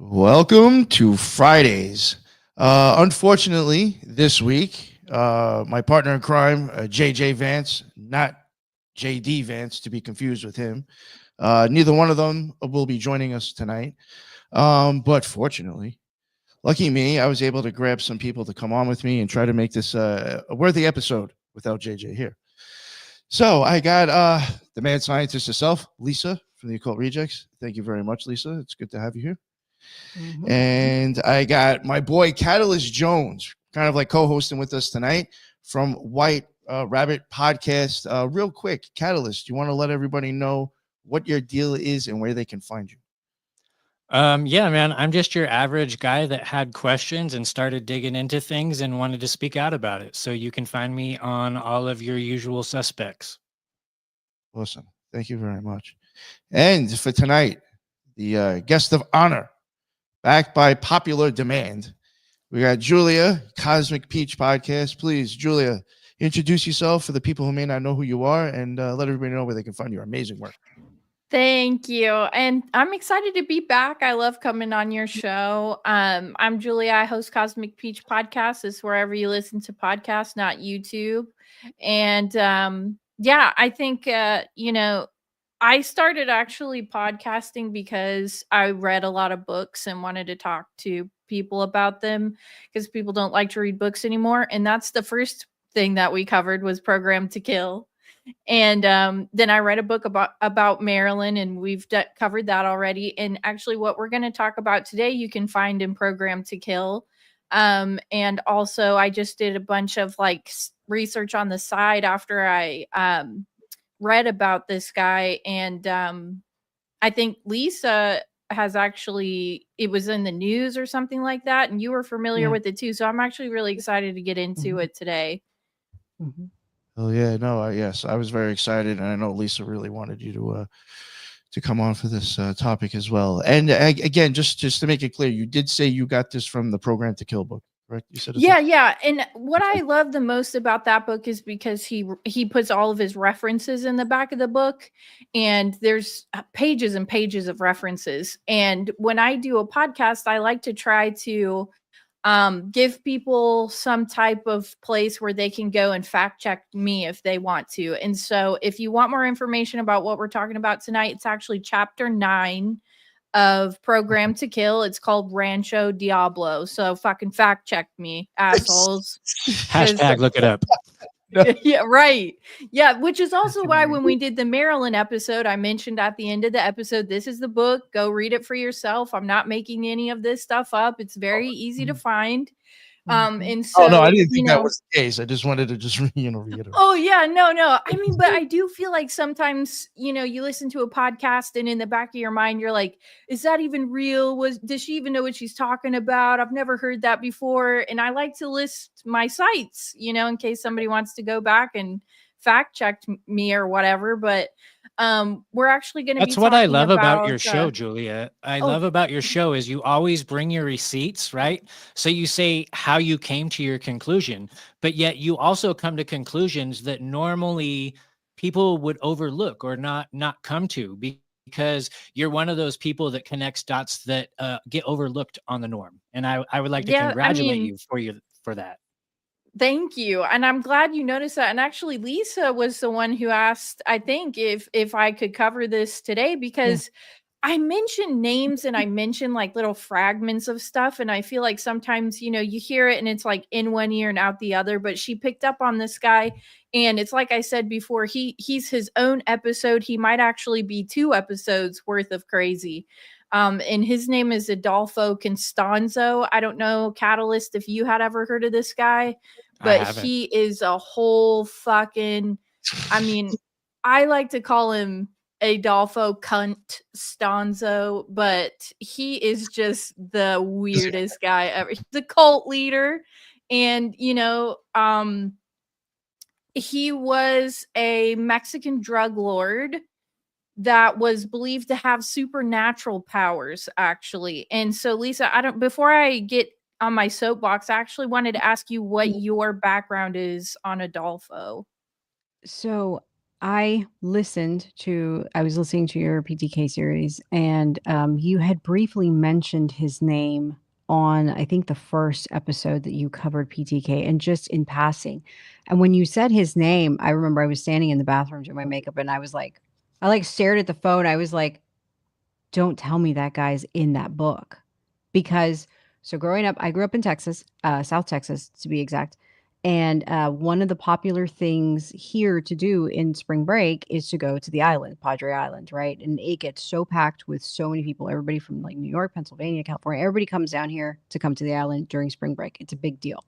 Welcome to Fridaze. Unfortunately, this week, my partner in crime, JJ Vance, not JD Vance, to be confused with him, neither one of them will be joining us tonight. But fortunately, lucky me, I was able to grab some people to come on with me and try to make this a worthy episode without JJ here. So I got the mad scientist herself, Lisa from the Occult Rejects. Thank you very much, Lisa. It's good to have you here. And I got my boy Catalyst Jones, kind of like co-hosting with us tonight from White Rabbit Podcast. Real quick, Catalyst, you want to let everybody know what your deal is and where they can find you? Yeah, man, I'm just your average guy that had questions and started digging into things and wanted to speak out about it. So you can find me on all of your usual suspects. Awesome. Thank you very much. And for tonight, the guest of honor, backed by popular demand, we got Julia, Cosmic Peach Podcast. Please, Julia, introduce yourself for the people who may not know who you are and let everybody know where they can find your amazing work. Thank you. And I'm excited to be back. I love coming on your show. I'm Julia. I host Cosmic Peach Podcast. It's wherever you listen to podcasts, not YouTube. And yeah, I think, I started actually podcasting because I read a lot of books and wanted to talk to people about them because people don't like to read books anymore. And that's the first thing that we covered was Programmed to Kill. And then I read a book about Marilyn, and we've covered that already. And actually, what we're going to talk about today, you can find in Programmed to Kill. And also, I just did a bunch of research on the side after I read about this guy, and I think Lisa has actually, it was in the news or something like that, and you were familiar with it too. So I'm actually really excited to get into it today. Oh yeah, no, yes, I was very excited, and I know Lisa really wanted you to come on for this topic as well. And again, just to make it clear, you did say you got this from the Program to Kill book, correct? You said yeah. And what I love the most about that book is because he puts all of his references in the back of the book, and there's pages and pages of references. And when I do a podcast, I like to try to give people some type of place where they can go and fact check me if they want to. And so if you want more information about what we're talking about tonight, it's actually chapter 9 of Programmed to Kill. It's called Rancho Diablo. So fucking fact check me, assholes. Hashtag look it up. Yeah, right. Yeah, which is also why when we did the Maryland episode, I mentioned at the end of the episode, this is the book. Go read it for yourself. I'm not making any of this stuff up. It's very easy to find. And so, no, I didn't think that was the case. I just wanted to just reiterate. Oh yeah, no. I mean, but I do feel like sometimes, you listen to a podcast and in the back of your mind, you're like, is that even real? Does she even know what she's talking about? I've never heard that before. And I like to list my sites, in case somebody wants to go back and fact check me or whatever. But we're actually going to be That's what I love about your show, Julia. I love about your show is you always bring your receipts, right? So you say how you came to your conclusion, but yet you also come to conclusions that normally people would overlook or not come to, because you're one of those people that connects dots that get overlooked on the norm. And I would like to congratulate you for that. Thank you. And I'm glad you noticed that. And actually, Lisa was the one who asked, I think, if I could cover this today, because I mentioned names and I mentioned like little fragments of stuff. And I feel like sometimes, you hear it and it's like in one ear and out the other. But she picked up on this guy. And it's like I said before, he's his own episode. He might actually be 2 episodes worth of crazy. And his name is Adolfo Constanzo. I don't know, Catalyst, if you had ever heard of this guy, but he is a whole fucking, I mean, I like to call him Adolfo Cunt Stanzo, but he is just the weirdest guy ever. He's a cult leader, and he was a Mexican drug lord that was believed to have supernatural powers, actually. And so, Lisa, before I get on my soapbox, I actually wanted to ask you what your background is on Adolfo. So I was listening to your PTK series, and you had briefly mentioned his name on, I think, the first episode that you covered PTK, and just in passing. And when you said his name, I remember I was standing in the bathroom doing my makeup, and I was like, stared at the phone. I was like, don't tell me that guy's in that book. Because so growing up, I grew up in Texas, South Texas to be exact. And one of the popular things here to do in spring break is to go to the island, Padre Island, right? And it gets so packed with so many people, everybody from like New York, Pennsylvania, California, everybody comes down here to come to the island during spring break. It's a big deal,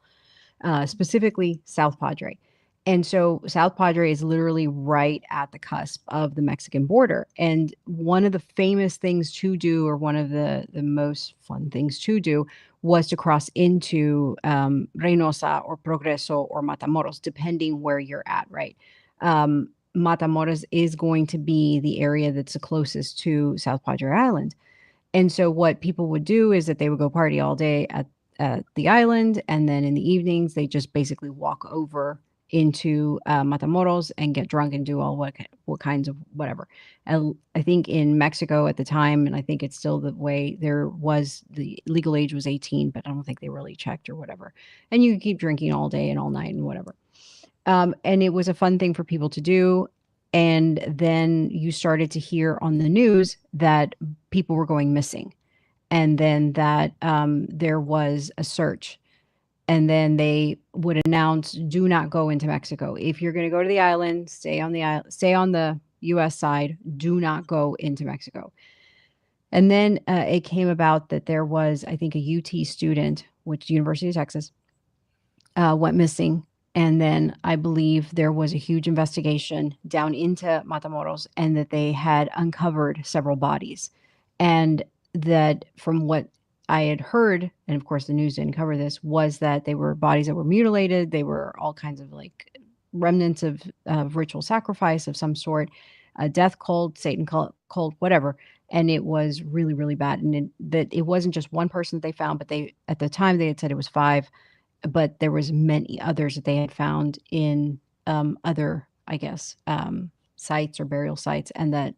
specifically South Padre. And so South Padre is literally right at the cusp of the Mexican border. And one of the famous things to do, or one of the most fun things to do, was to cross into Reynosa or Progreso or Matamoros, depending where you're at, right? Matamoros is going to be the area that's the closest to South Padre Island. And so what people would do is that they would go party all day at the island, and then in the evenings they just basically walk over into Matamoros and get drunk and do all what kinds of whatever. And I think in Mexico at the time, and I think it's still the way, there was the legal age was 18, but I don't think they really checked or whatever. And you could keep drinking all day and all night and whatever. And it was a fun thing for people to do. And then you started to hear on the news that people were going missing, and then that there was a search. And then they would announce, do not go into Mexico. If you're going to go to the island, stay on the US side, do not go into Mexico. And then it came about that there was, I think, a UT student, which University of Texas, went missing. And then I believe there was a huge investigation down into Matamoros, and that they had uncovered several bodies. And that from what I had heard, and of course the news didn't cover this, was that they were bodies that were mutilated. They were all kinds of like remnants of ritual sacrifice of some sort, a death cult, Satan cult, whatever. And it was really, really bad. And that it wasn't just one person that they found, but they, at the time they had said it was 5, but there was many others that they had found in other, I guess, sites or burial sites, and that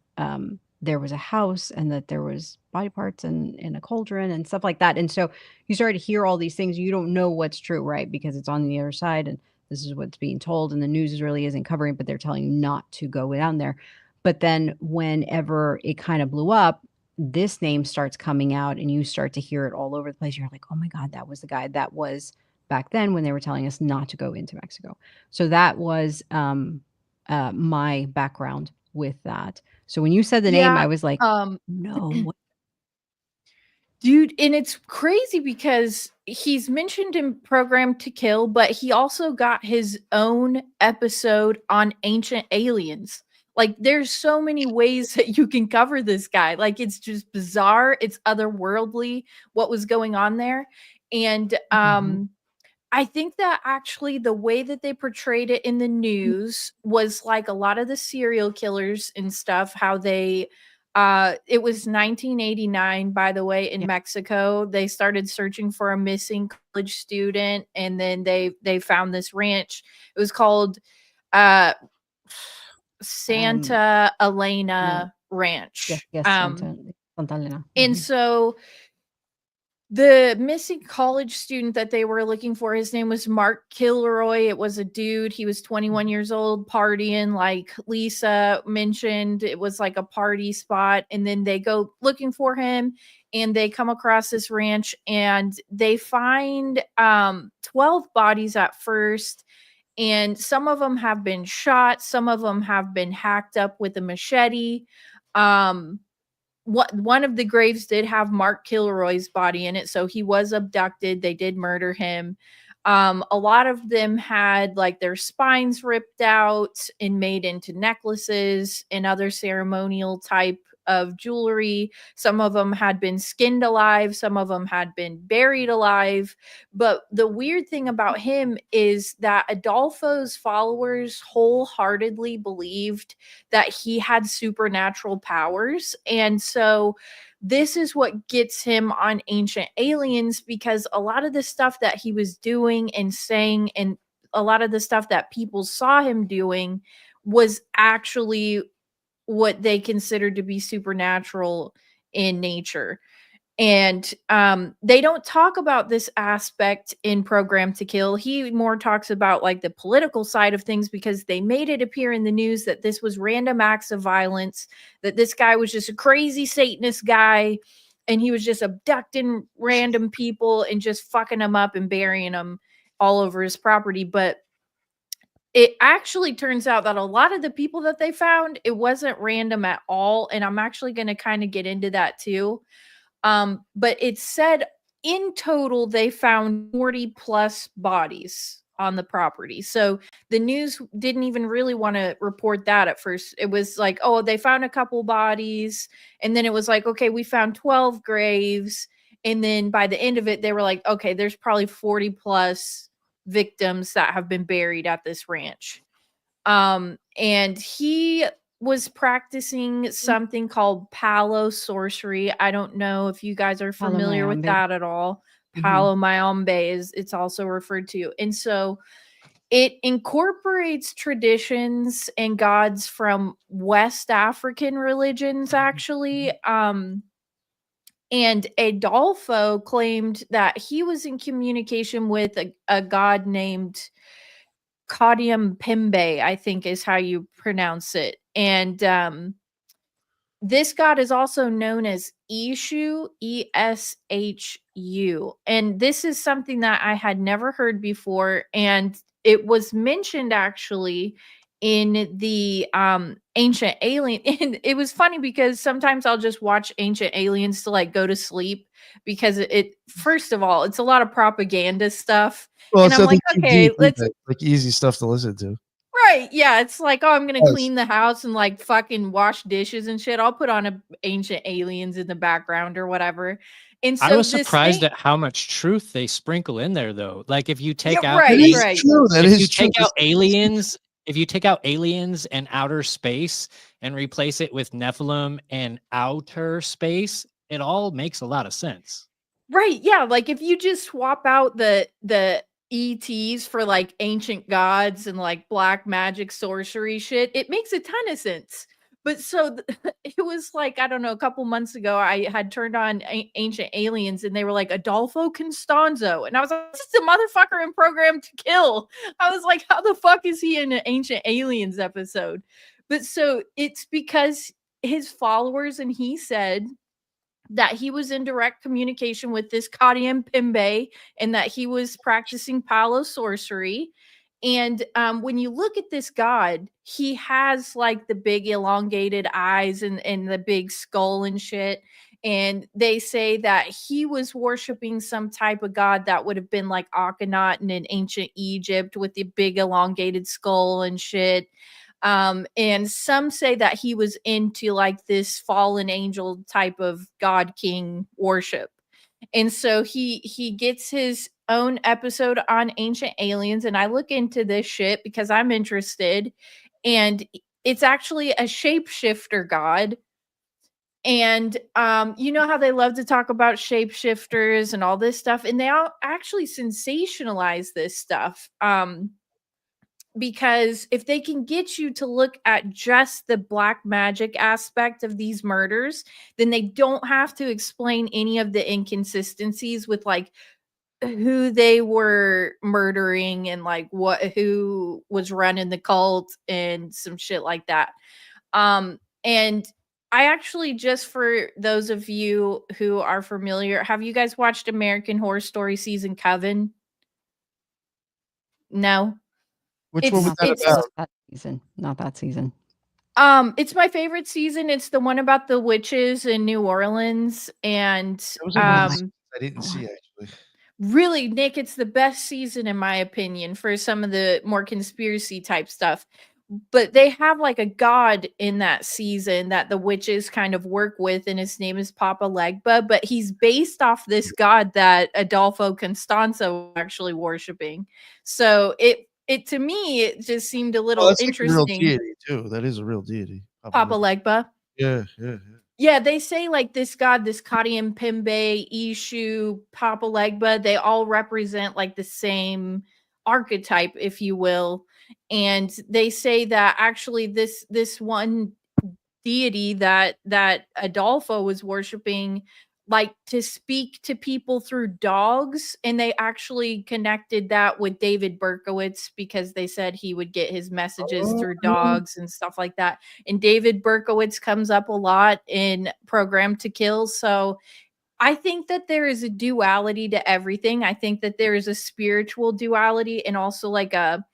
there was a house, and that there was body parts and in a cauldron and stuff like that. And so you started to hear all these things. You don't know what's true, right? Because it's on the other side, and this is what's being told, and the news really isn't covering, but they're telling you not to go down there. But then whenever it kind of blew up, this name starts coming out, and you start to hear it all over the place. You're like, oh my God, that was the guy that was back then when they were telling us not to go into Mexico. So that was my background with that. So when you said the name, I was like, no. Dude, and it's crazy because he's mentioned in Program to Kill, but he also got his own episode on Ancient Aliens. Like, there's so many ways that you can cover this guy. Like, it's just bizarre. It's otherworldly what was going on there. And I think that actually the way that they portrayed it in the news was like a lot of the serial killers and stuff, how they it was 1989, by the way, in Mexico. They started searching for a missing college student, and then they found this ranch. It was called Santa Elena Ranch. Yes, Santa Elena. And so the missing college student that they were looking for, his name was Mark Kilroy. It was a dude. He was 21 years old, partying, like Lisa mentioned. It was like a party spot. And then they go looking for him, and they come across this ranch, and they find 12 bodies at first. And some of them have been shot. Some of them have been hacked up with a machete. One of the graves did have Mark Kilroy's body in it, so he was abducted. They did murder him. A lot of them had like their spines ripped out and made into necklaces and other ceremonial type of jewelry. Some of them had been skinned alive. Some of them had been buried alive. But the weird thing about him is that Adolfo's followers wholeheartedly believed that he had supernatural powers. And so this is what gets him on Ancient Aliens, because a lot of the stuff that he was doing and saying, and a lot of the stuff that people saw him doing, was actually what they considered to be supernatural in nature. And they don't talk about this aspect in Program to Kill. He more talks about like the political side of things, because they made it appear in the news that this was random acts of violence, that this guy was just a crazy Satanist guy, and he was just abducting random people and just fucking them up and burying them all over his property. But it actually turns out that a lot of the people that they found, it wasn't random at all. And I'm actually going to kind of get into that too. But it said in total, they found 40 plus bodies on the property. So the news didn't even really want to report that at first. It was like, oh, they found a couple bodies. And then it was like, okay, we found 12 graves. And then by the end of it, they were like, okay, there's probably 40 plus victims that have been buried at this ranch. And he was practicing something called Palo sorcery. I don't know if you guys are Palo familiar with Mayombe. that at all. Mhm. Palo Mayombe is it's also referred to. And so it incorporates traditions and gods from West African religions, actually. And Adolfo claimed that he was in communication with a god named Kadium Pimbe, I think is how you pronounce it. And this god is also known as Eshu, Eshu. And this is something that I had never heard before. And it was mentioned actually in the Ancient Alien. And it was funny because sometimes I'll just watch Ancient Aliens to like go to sleep, because it first of all, it's a lot of propaganda stuff. Well, And it's I'm like, nothing too okay, deep, let's either. Like easy stuff to listen to. right. Yeah. It's like, oh, I'm going to Yes. clean the house and like fucking wash dishes and shit. I'll put on a Ancient Aliens in the background or whatever. And so I was this surprised thing, at how much truth they sprinkle in there, though. Like if you take yeah, out right, That is right. true. That if is you true. take out aliens, if you take out aliens and outer space and replace it with Nephilim and outer space, it all makes a lot of sense. Right. Yeah. Like if you just swap out the ETs for like ancient gods and like black magic sorcery shit, it makes a ton of sense. But so it was like, I don't know, a couple months ago, I had turned on Ancient Aliens and they were like, Adolfo Constanzo. And I was like, this is a motherfucker in Program to Kill. I was like, how the fuck is he in an Ancient Aliens episode? But so it's because his followers, and he said that he was in direct communication with this Kadium Pimbe and that he was practicing Palo sorcery. And when you look at this god, he has like the big elongated eyes and the big skull and shit. And they say that he was worshiping some type of god that would have been like Akhenaten in ancient Egypt with the big elongated skull and shit. And some say that he was into like this fallen angel type of god king worship. And so he gets his own episode on Ancient Aliens, and I look into this shit because I'm interested. And it's actually a shapeshifter god. And you know how they love to talk about shapeshifters and all this stuff, and they all actually sensationalize this stuff. Because if they can get you to look at just the black magic aspect of these murders, then they don't have to explain any of the inconsistencies with like who they were murdering and like who was running the cult and some shit like that. And I actually, just for those of you who are familiar, have you guys watched American Horror Story season Coven? No. Which one was It's- that it's- about? That season, not that season. It's my favorite season. It's the one about the witches in New Orleans, and That was one of the seasons I didn't see actually. really, Nick, it's the best season in my opinion for some of the more conspiracy type stuff. But they have like a god in that season that the witches kind of work with, and his name is Papa Legba, but he's based off this god that Adolfo Constanzo actually worshiping. So it to me, it just seemed a little That's like a real interesting. deity too. That is a real deity. Papa Legba. Yeah. Yeah, they say like this god, this Kadium Pimbe, Eshu, Papa Legba, they all represent like the same archetype, if you will. And they say that actually this one deity that Adolfo was worshiping, like, to speak to people through dogs, and they actually connected that with David Berkowitz because they said he would get his messages through dogs and stuff like that. And David Berkowitz comes up a lot in Program to Kill. So I think that there is a duality to everything. I think that there is a spiritual duality and also like a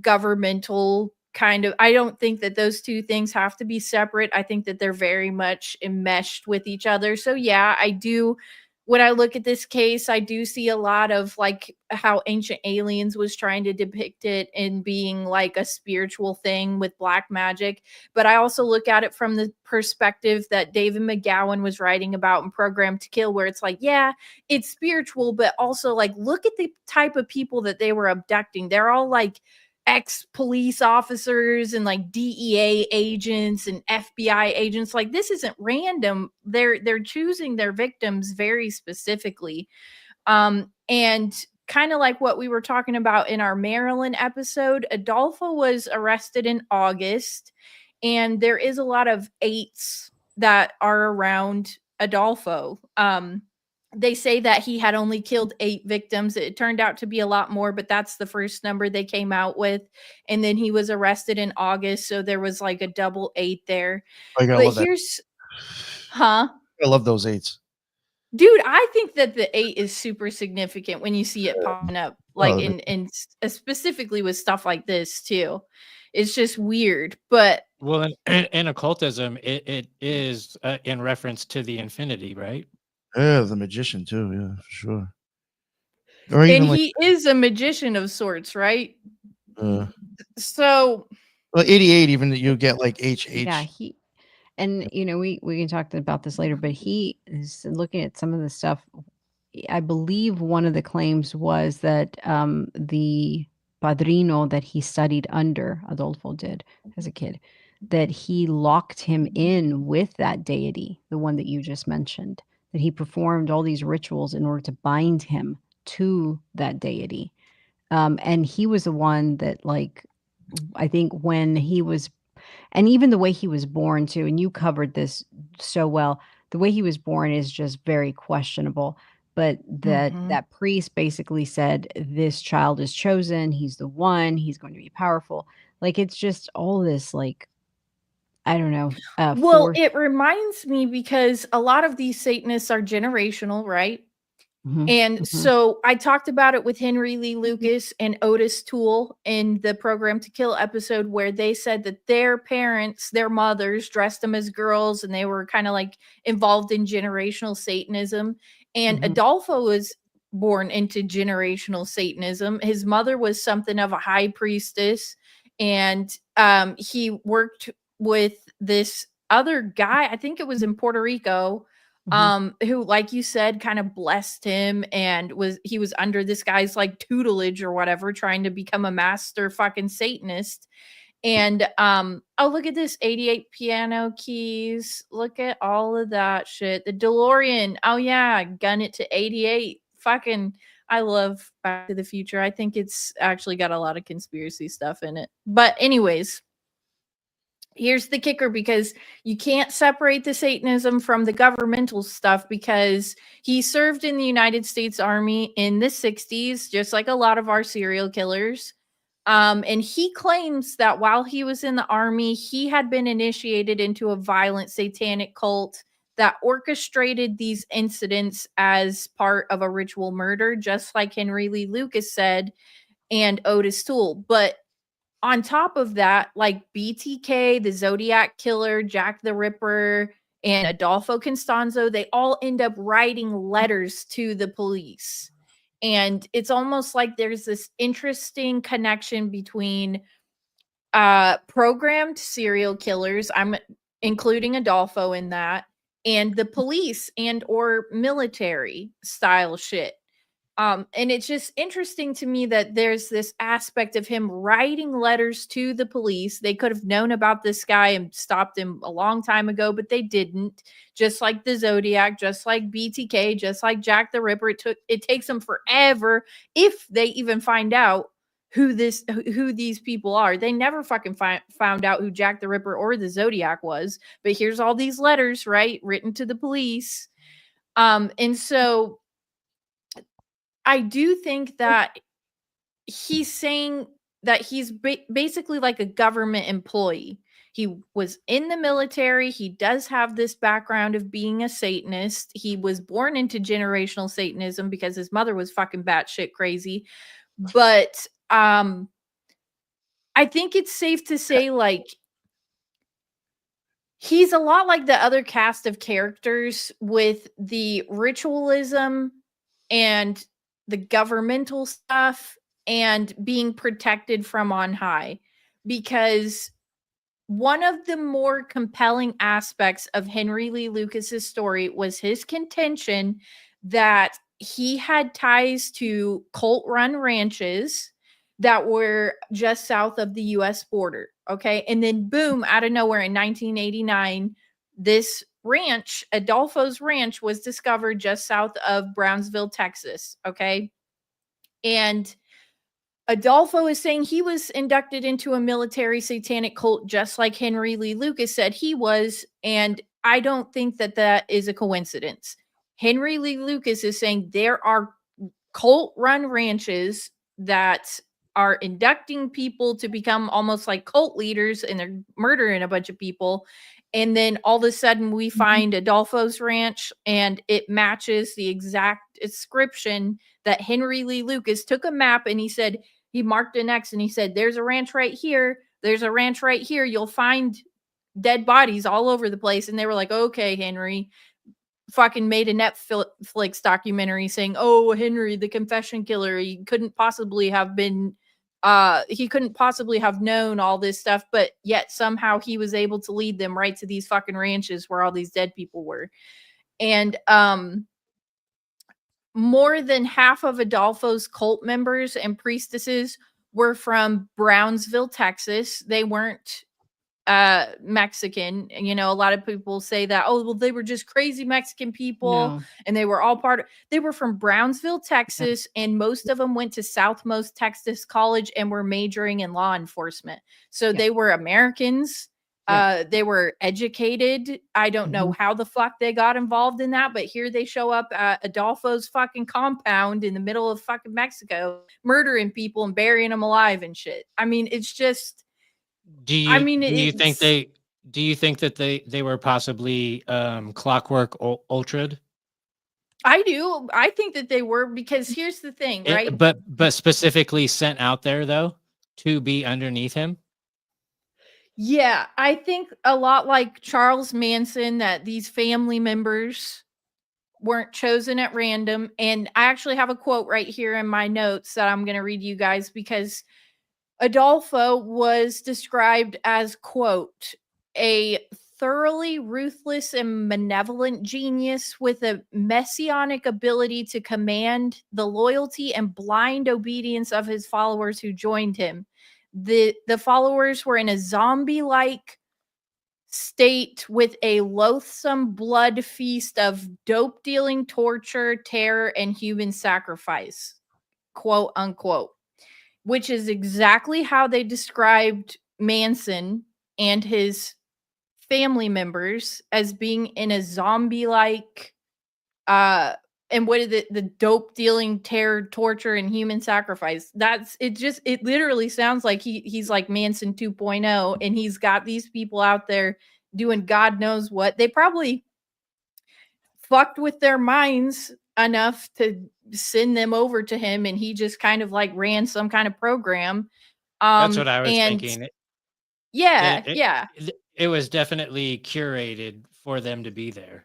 governmental kind of. I don't think that those two things have to be separate. I think that they're very much enmeshed with each other. So yeah, I do. When I look at this case, I do see a lot of like how Ancient Aliens was trying to depict it in being like a spiritual thing with black magic. But I also look at it from the perspective that David McGowan was writing about in Program to Kill, where it's like, yeah, it's spiritual, but also like, look at the type of people that they were abducting. They're all like ex-police officers and like DEA agents and FBI agents. Like, this isn't random. They're choosing their victims very specifically. And kind of like what we were talking about in our Maryland episode, Adolfo was arrested in August, and there is a lot of 8s that are around Adolfo. They say that he had only killed 8 victims. It turned out to be a lot more, but that's the first number they came out with. And then he was arrested in August, so there was like a double 8 there. I gotta But love that. here's, huh? I love those 8s. Dude, I think that the 8 is super significant when you see it popping up, like specifically with stuff like this too. It's just weird, but well, in occultism, it is in reference to the infinity, right? Yeah, the magician too. Yeah, for sure. Or and even like, he is a magician of sorts, right? So, well, 88. Even that you get like HH. Yeah, and you know, we can talk about this later, but he is looking at some of the stuff. I believe one of the claims was that the padrino that he studied under, Adolfo did as a kid, that he locked him in with that deity, the one that you just mentioned, that he performed all these rituals in order to bind him to that deity. And he was the one that, like, I think when he was, and even the way he was born too, and you covered this so well, the way he was born is just very questionable. But that priest basically said, this child is chosen, he's the one, he's going to be powerful. Like, it's just all this, like, I don't know. well, it reminds me because a lot of these Satanists are generational, right? And so I talked about it with Henry Lee Lucas and Otis Toole in the Program to Kill episode, where they said that their parents, their mothers, dressed them as girls, and they were kind of like involved in generational Satanism. And Adolfo was born into generational Satanism. His mother was something of a high priestess, and he worked with this other guy, I think it was in Puerto Rico, who, like you said, kind of blessed him, and he was under this guy's like tutelage or whatever, trying to become a master fucking Satanist. And oh, look at this, 88 piano keys. Look at all of that shit. The DeLorean. Oh yeah, gun it to 88. Fucking, I love Back to the Future. I think it's actually got a lot of conspiracy stuff in it. But anyways, here's the kicker, because you can't separate the Satanism from the governmental stuff, because he served in the United States Army in the 60s, just like a lot of our serial killers. And he claims that while he was in the Army, he had been initiated into a violent satanic cult that orchestrated these incidents as part of a ritual murder, just like Henry Lee Lucas said and Otis Toole. But on top of that, like BTK, the Zodiac Killer, Jack the Ripper, and Adolfo Constanzo, they all end up writing letters to the police. And it's almost like there's this interesting connection between programmed serial killers, I'm including Adolfo in that, and the police and or military style shit. And it's just interesting to me that there's this aspect of him writing letters to the police. They could have known about this guy and stopped him a long time ago, but they didn't. Just like the Zodiac, just like BTK, just like Jack the Ripper. It takes them forever, if they even find out who these people are. They never fucking found out who Jack the Ripper or the Zodiac was, but here's all these letters, right, written to the police. And so I do think that he's saying that he's basically like a government employee. He was in the military. He does have this background of being a Satanist. He was born into generational Satanism because his mother was fucking batshit crazy. But I think it's safe to say, like, he's a lot like the other cast of characters with the ritualism and the governmental stuff and being protected from on high. Because one of the more compelling aspects of Henry Lee Lucas's story was his contention that he had ties to cult-run ranches that were just south of the US border. Okay. And then boom, out of nowhere in 1989, this ranch, Adolfo's Ranch, was discovered just south of Brownsville, Texas. Okay. And Adolfo is saying he was inducted into a military satanic cult just like Henry Lee Lucas said he was. And I don't think that that is a coincidence. Henry Lee Lucas is saying there are cult-run ranches that are inducting people to become almost like cult leaders, and they're murdering a bunch of people. And then all of a sudden we find Adolfo's Ranch, and it matches the exact description that Henry Lee Lucas took a map and he said, he marked an X and he said, there's a ranch right here. There's a ranch right here. You'll find dead bodies all over the place. And they were like, okay, Henry. Fucking made a Netflix documentary saying, oh, Henry, the confession killer, he couldn't possibly have known all this stuff, but yet somehow he was able to lead them right to these fucking ranches where all these dead people were. And more than half of Adolfo's cult members and priestesses were from Brownsville, Texas. They weren't Mexican. You know, a lot of people say that, oh, well, they were just crazy Mexican people and they were all they were from Brownsville, Texas, and most of them went to Southmost Texas College and were majoring in law enforcement. So they were Americans. They were educated. I don't know how the fuck they got involved in that, but here they show up at Adolfo's fucking compound in the middle of fucking Mexico, murdering people and burying them alive and shit. I mean, it's just, do you think that they were possibly Clockwork Ultra'd? I do. I think that they were, because here's the thing, right? But specifically sent out there though to be underneath him. Yeah, I think a lot like Charles Manson, that these family members weren't chosen at random. And I actually have a quote right here in my notes that I'm going to read you guys, because Adolfo was described as, quote, a thoroughly ruthless and malevolent genius with a messianic ability to command the loyalty and blind obedience of his followers who joined him. The followers were in a zombie-like state with a loathsome blood feast of dope-dealing, torture, terror, and human sacrifice, quote unquote, which is exactly how they described Manson and his family members, as being in a zombie-like and what is it, the dope dealing, terror, torture, and human sacrifice. It literally sounds like he's like Manson 2.0, and he's got these people out there doing God knows what. They probably fucked with their minds enough to send them over to him, and he just kind of like ran some kind of program. That's what I was thinking. It was definitely curated for them to be there.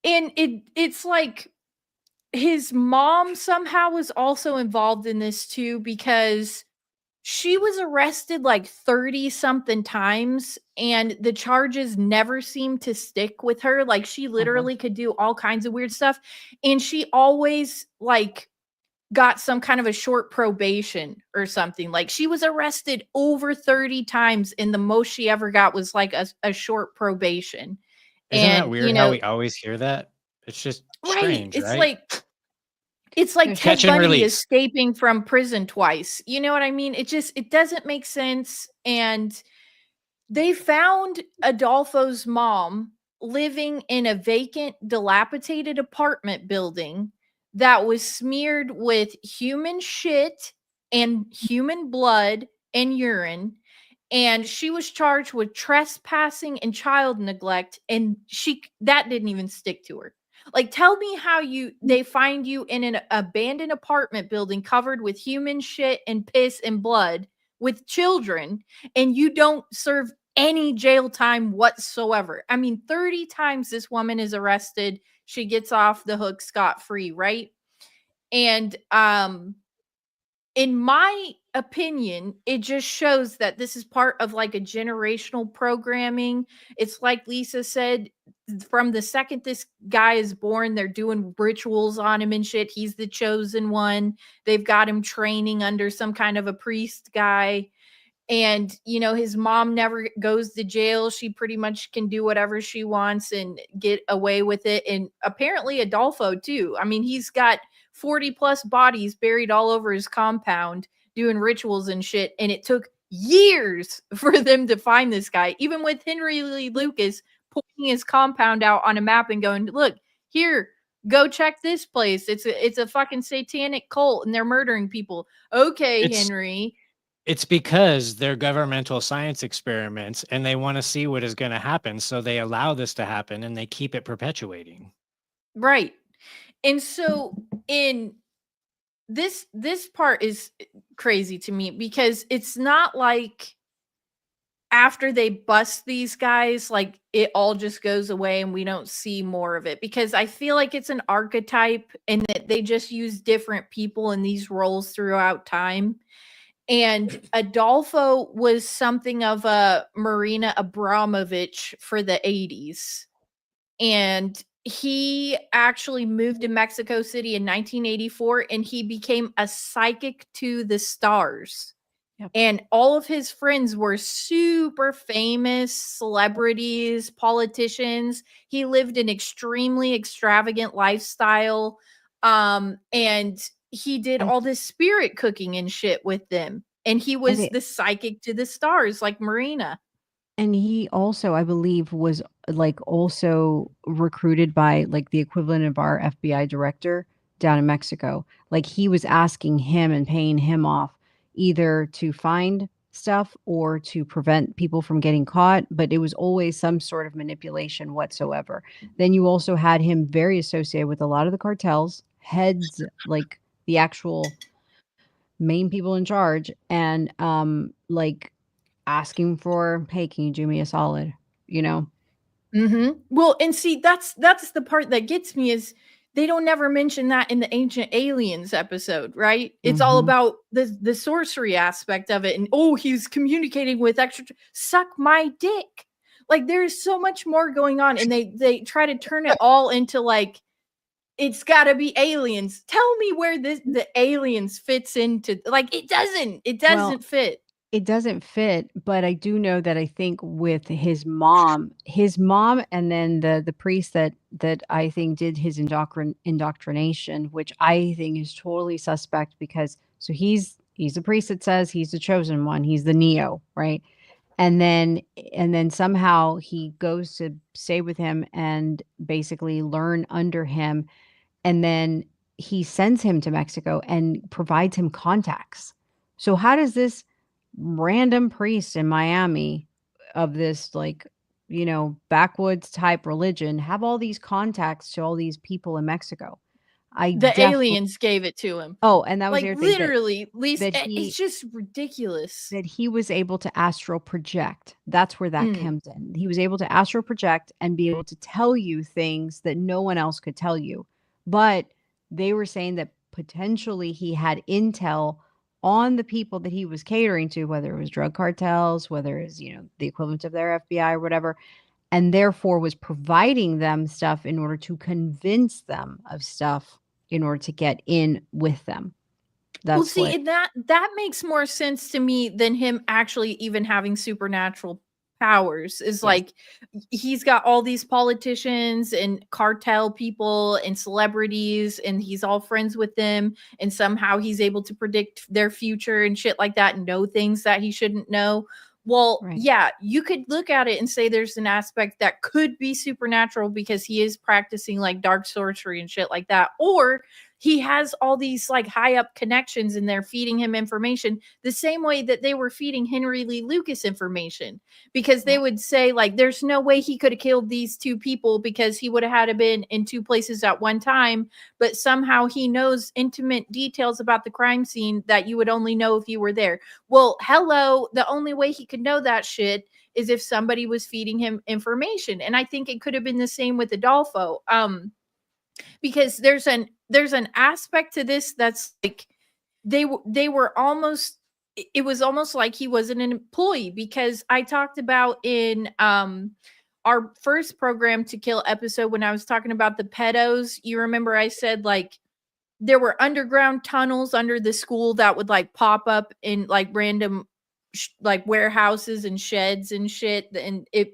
And it's like his mom somehow was also involved in this too, because she was arrested like 30 something times and the charges never seemed to stick with her. Like, she literally could do all kinds of weird stuff, and she always like got some kind of a short probation or something. Like, she was arrested over 30 times and the most she ever got was like a short probation. Isn't that weird, how we always hear that? It's just strange, It's right? like, It's like Ted Catch and Bundy release. escaping from prison twice. You know what I mean? It doesn't make sense. And they found Adolfo's mom living in a vacant, dilapidated apartment building that was smeared with human shit and human blood and urine. And she was charged with trespassing and child neglect. And that didn't even stick to her. Like, tell me how they find you in an abandoned apartment building covered with human shit and piss and blood with children, and you don't serve any jail time whatsoever. I mean, 30 times this woman is arrested. She gets off the hook scot-free, right? And in my opinion, it just shows that this is part of like a generational programming. It's like Lisa said, from the second this guy is born, they're doing rituals on him and shit. He's the chosen one. They've got him training under some kind of a priest guy. And, you know, his mom never goes to jail. She pretty much can do whatever she wants and get away with it. And apparently Adolfo too. I mean, he's got 40 plus bodies buried all over his compound doing rituals and shit. And it took years for them to find this guy, even with Henry Lee Lucas pointing his compound out on a map and going, look, here, go check this place. It's a fucking satanic cult and they're murdering people. Okay, Henry. It's because they're governmental science experiments and they want to see what is going to happen. So they allow this to happen and they keep it perpetuating. Right. And so in this part is crazy to me because it's not like after they bust these guys, like it all just goes away and we don't see more of it, because I feel like it's an archetype and that they just use different people in these roles throughout time. And Adolfo was something of a Marina Abramovich for the 80s. And he actually moved to Mexico City in 1984 and he became a psychic to the stars. Yep. And all of his friends were super famous celebrities, politicians. He lived an extremely extravagant lifestyle. And he did all this spirit cooking and shit with them. And he was the psychic to the stars, like Marina. And he also, I believe, was like also recruited by like the equivalent of our FBI director down in Mexico. Like he was asking him and paying him off either to find stuff or to prevent people from getting caught, but it was always some sort of manipulation whatsoever. Then you also had him very associated with a lot of the cartels, heads, like the actual main people in charge, and like asking for, hey, can you do me a solid, you know? Mm-hmm. Well, and see, that's the part that gets me is they don't never mention that in the Ancient Aliens episode, right? It's all about the sorcery aspect of it. And he's communicating with extra, suck my dick. Like there's so much more going on. And they try to turn it all into like, it's gotta be aliens. Tell me where the aliens fits into, like, it doesn't fit. It doesn't fit, but I do know that I think with his mom, and then the priest that I think did his indoctrination, which I think is totally suspect, because so he's a priest that says he's the chosen one, he's the Neo, right? And then somehow he goes to stay with him and basically learn under him, and then he sends him to Mexico and provides him contacts. So how does this random priest in Miami of this, like, you know, backwoods type religion have all these contacts to all these people in Mexico? The aliens gave it to him. Oh, and that was like literally, Lisa, it's just ridiculous that he was able to astral project. That's where that comes in. He was able to astral project and be able to tell you things that no one else could tell you. But they were saying that potentially he had intel on the people that he was catering to, whether it was drug cartels, whether it was, you know, the equivalent of their FBI or whatever, and therefore was providing them stuff in order to convince them of stuff in order to get in with them. That's that makes more sense to me than him actually even having supernatural powers. Is Yes. like he's got all these politicians and cartel people and celebrities, and he's all friends with them, and somehow he's able to predict their future and shit like that and know things that he shouldn't know. Well, Right. yeah, you could look at it and say there's an aspect that could be supernatural because he is practicing like dark sorcery and shit like that. Or he has all these like high up connections and they're feeding him information the same way that they were feeding Henry Lee Lucas information, because they would say like there's no way he could have killed these two people because he would have had to been in two places at one time, but somehow he knows intimate details about the crime scene that you would only know if you were there. Well, hello, the only way he could know that shit is if somebody was feeding him information. And I think it could have been the same with Adolfo. Because there's an aspect to this that's like they were almost, it was almost like he wasn't an employee, because I talked about in our first program to kill episode when I was talking about the pedos, you remember I said like there were underground tunnels under the school that would like pop up in like random like warehouses and sheds and shit, and it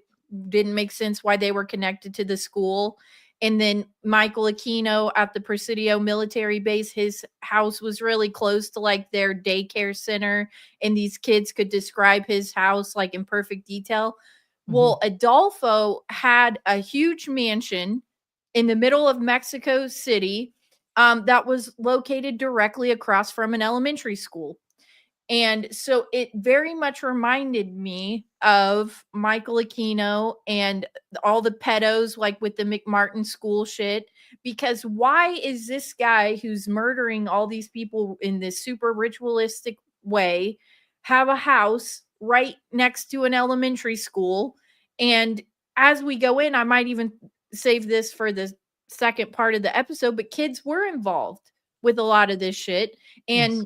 didn't make sense why they were connected to the school. And then Michael Aquino at the Presidio military base, his house was really close to like their daycare center, and these kids could describe his house like in perfect detail. Well, Adolfo had a huge mansion in the middle of Mexico City that was located directly across from an elementary school. And so it very much reminded me of Michael Aquino and all the pedos, like with the McMartin school shit. Because why is this guy who's murdering all these people in this super ritualistic way have a house right next to an elementary school? And as we go in, I might even save this for the second part of the episode, but kids were involved with a lot of this shit. And Yes.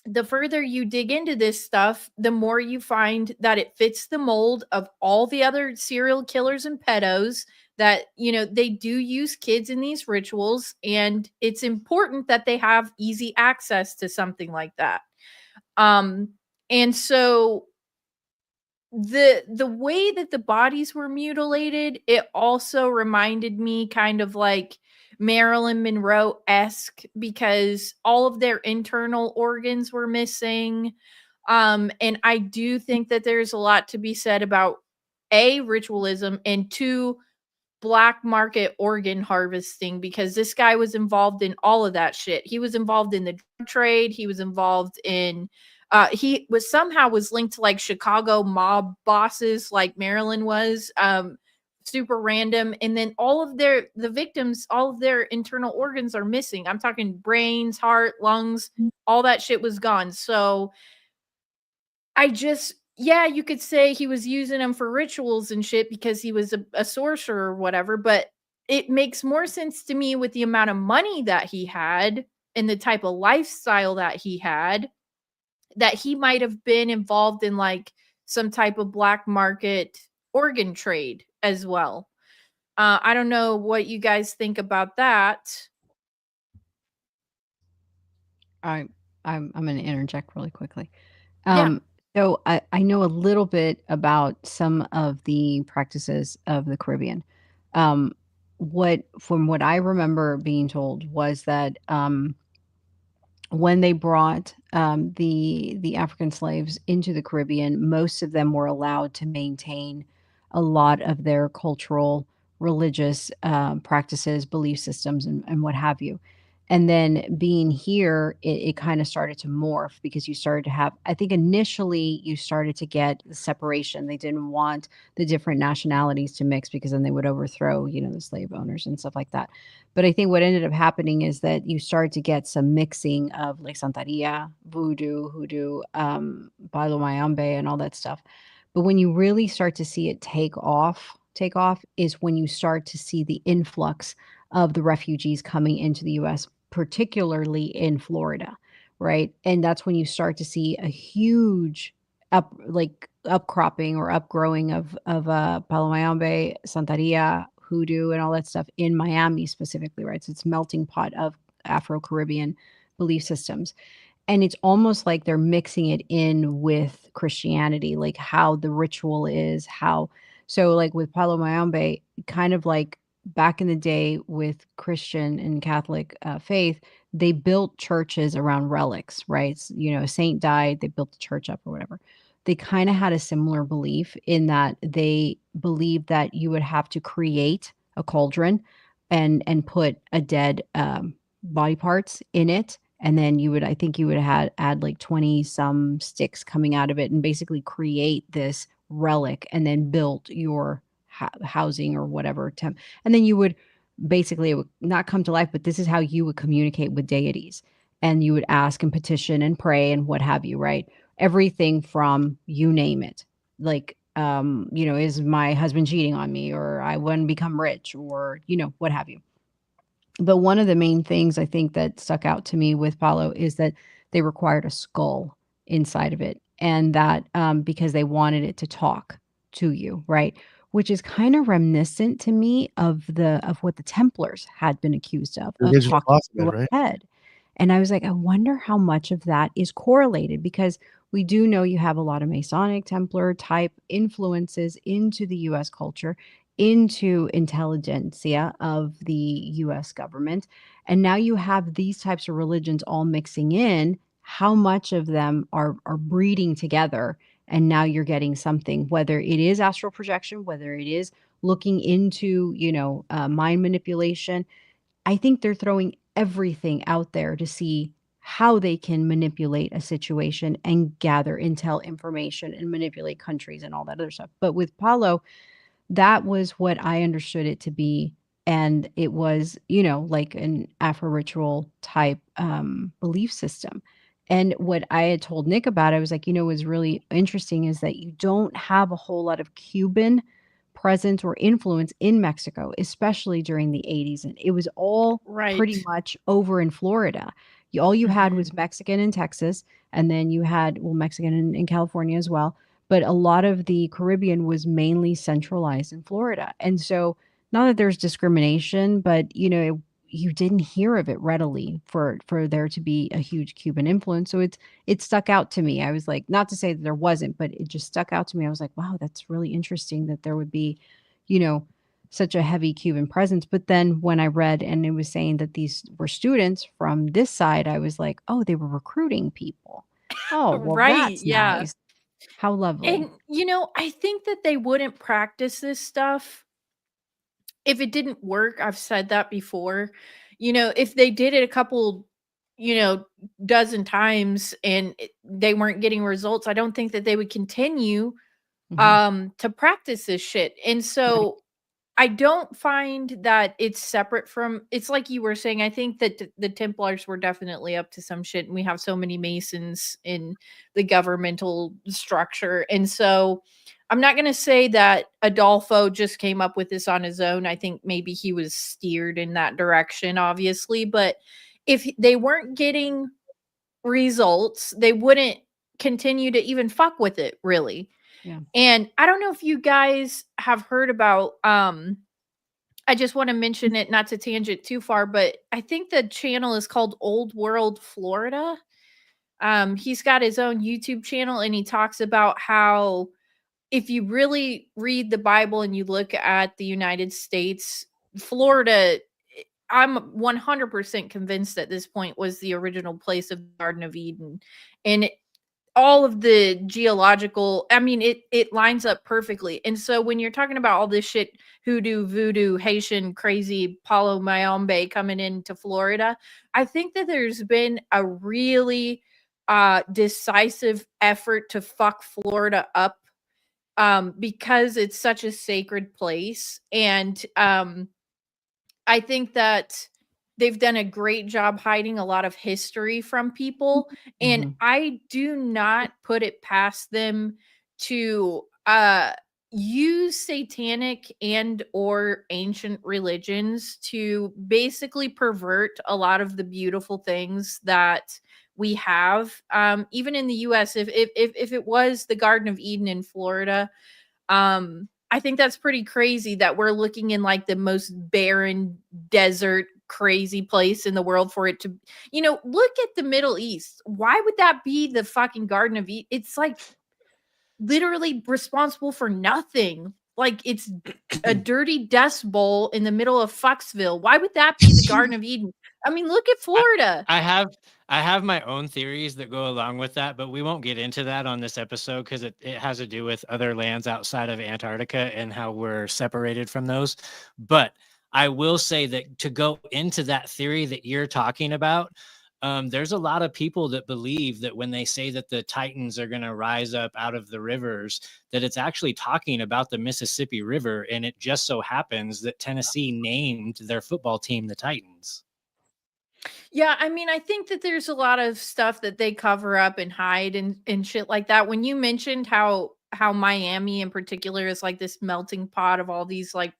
the further you dig into this stuff, the more you find that it fits the mold of all the other serial killers and pedos, that, you know, they do use kids in these rituals, and it's important that they have easy access to something like that. And so the way that the bodies were mutilated, it also reminded me kind of like Marilyn Monroe-esque, because all of their internal organs were missing. And I do think that there's a lot to be said about A, ritualism, and two, black market organ harvesting, because this guy was involved in all of that shit. He was involved in the drug trade. He was involved in he was somehow was linked to like Chicago mob bosses like Marilyn was. Super random. And then all of the victims, all of their internal organs are missing. I'm talking brains, heart, lungs, all that shit was gone. So I just, yeah, you could say he was using them for rituals and shit because he was a sorcerer or whatever, but it makes more sense to me with the amount of money that he had and the type of lifestyle that he had, that he might have been involved in like some type of black market organ trade as well. I don't know what you guys think about that. I'm going to interject really quickly. Yeah. So I know a little bit about some of the practices of the Caribbean. From what I remember being told was that when they brought the African slaves into the Caribbean, most of them were allowed to maintain a lot of their cultural, religious practices, belief systems, and what have you. And then being here, it kind of started to morph because you started to have, I think initially you started to get the separation. They didn't want the different nationalities to mix because then they would overthrow, the slave owners and stuff like that. But I think what ended up happening is that you start to get some mixing of like Santeria, voodoo, hoodoo, Palo Mayombe, and all that stuff. But when you really start to see it take off is when you start to see the influx of the refugees coming into the U.S., particularly in Florida, right? And that's when you start to see a huge upcropping or upgrowing of Palo Mayombe, Santeria, hoodoo, and all that stuff in Miami specifically, right? So it's melting pot of Afro-Caribbean belief systems. And it's almost like they're mixing it in with Christianity, like how the ritual is, so like with Palo Mayombe, kind of like back in the day with Christian and Catholic faith, they built churches around relics, right? A saint died, they built the church up or whatever. They kind of had a similar belief in that they believed that you would have to create a cauldron and put a dead body parts in it, and then I think you would add like 20 some sticks coming out of it and basically create this relic and then build your housing or whatever and then you would basically, it would not come to life, but this is how you would communicate with deities, and you would ask and petition and pray and what have you, right? Everything from, you name it, like is my husband cheating on me, or I want to become rich, or what have you. But one of the main things I think that stuck out to me with Palo is that they required a skull inside of it, and that because they wanted it to talk to you, right? Which is kind of reminiscent to me of what the Templars had been accused of The original talking alphabet, to right? a head. And I was like, I wonder how much of that is correlated, because we do know you have a lot of Masonic Templar type influences into the US culture, into intelligentsia of the US government. And now you have these types of religions all mixing in. How much of them are breeding together? And now you're getting something, whether it is astral projection, whether it is looking into, mind manipulation. I think they're throwing everything out there to see how they can manipulate a situation and gather intel information and manipulate countries and all that other stuff. But with Palo, that was what I understood it to be. And it was, like an Afro ritual type belief system. And what I had told Nick about, I was like, was really interesting is that you don't have a whole lot of Cuban presence or influence in Mexico, especially during the 80s. And it was all pretty Right. much over in Florida. All you had Mhm. was Mexican in Texas, and then you had, Mexican in California as well. But a lot of the Caribbean was mainly centralized in Florida. And so, not that there's discrimination, but you didn't hear of it readily for there to be a huge Cuban influence. So it stuck out to me. I was like, not to say that there wasn't, but it just stuck out to me. I was like, wow, that's really interesting that there would be, you know, such a heavy Cuban presence. But then when I read and it was saying that these were students from this side, I was like, oh, they were recruiting people. Oh, well, Right. that's Yeah. nice. How lovely. And I think that they wouldn't practice this stuff if it didn't work. I've said that before. If they did it a couple, you know, dozen times and they weren't getting results, I don't think that they would continue Mhm. to practice this shit. And Right. so I don't find that it's separate from, it's like you were saying. I think that the Templars were definitely up to some shit, and we have so many Masons in the governmental structure. And so I'm not going to say that Adolfo just came up with this on his own. I think maybe he was steered in that direction, obviously. But if they weren't getting results, they wouldn't continue to even fuck with it, really. Yeah. And I don't know if you guys have heard about I just want to mention it, not to tangent too far, but I think the channel is called Old World Florida. He's got his own YouTube channel, and he talks about how if you really read the Bible and you look at the United States, Florida, I'm 100% convinced at this point was the original place of the Garden of Eden. And all of the geological, I mean, it lines up perfectly. And so when you're talking about all this shit, hoodoo, voodoo, Haitian, crazy, Palo Mayombe coming into Florida, I think that there's been a really decisive effort to fuck Florida up, because it's such a sacred place. And I think that they've done a great job hiding a lot of history from people, and Mhm. I do not put it past them to use satanic and or ancient religions to basically pervert a lot of the beautiful things that we have, even in the US. If it was the Garden of Eden in Florida, I think that's pretty crazy that we're looking in like the most barren desert crazy place in the world for it to, look at the Middle East. Why would that be the fucking Garden of Eden? It's like literally responsible for nothing. Like it's a dirty dust bowl in the middle of Foxville. Why would that be the Garden of Eden? I mean, look at Florida. I have my own theories that go along with that, but we won't get into that on this episode because it has to do with other lands outside of Antarctica and how we're separated from those. But I will say that to go into that theory that you're talking about, there's a lot of people that believe that when they say that the Titans are going to rise up out of the rivers, that it's actually talking about the Mississippi River. And it just so happens that Tennessee named their football team the Titans. Yeah, I mean, I think that there's a lot of stuff that they cover up and hide and shit like that. When you mentioned how Miami in particular is like this melting pot of all these like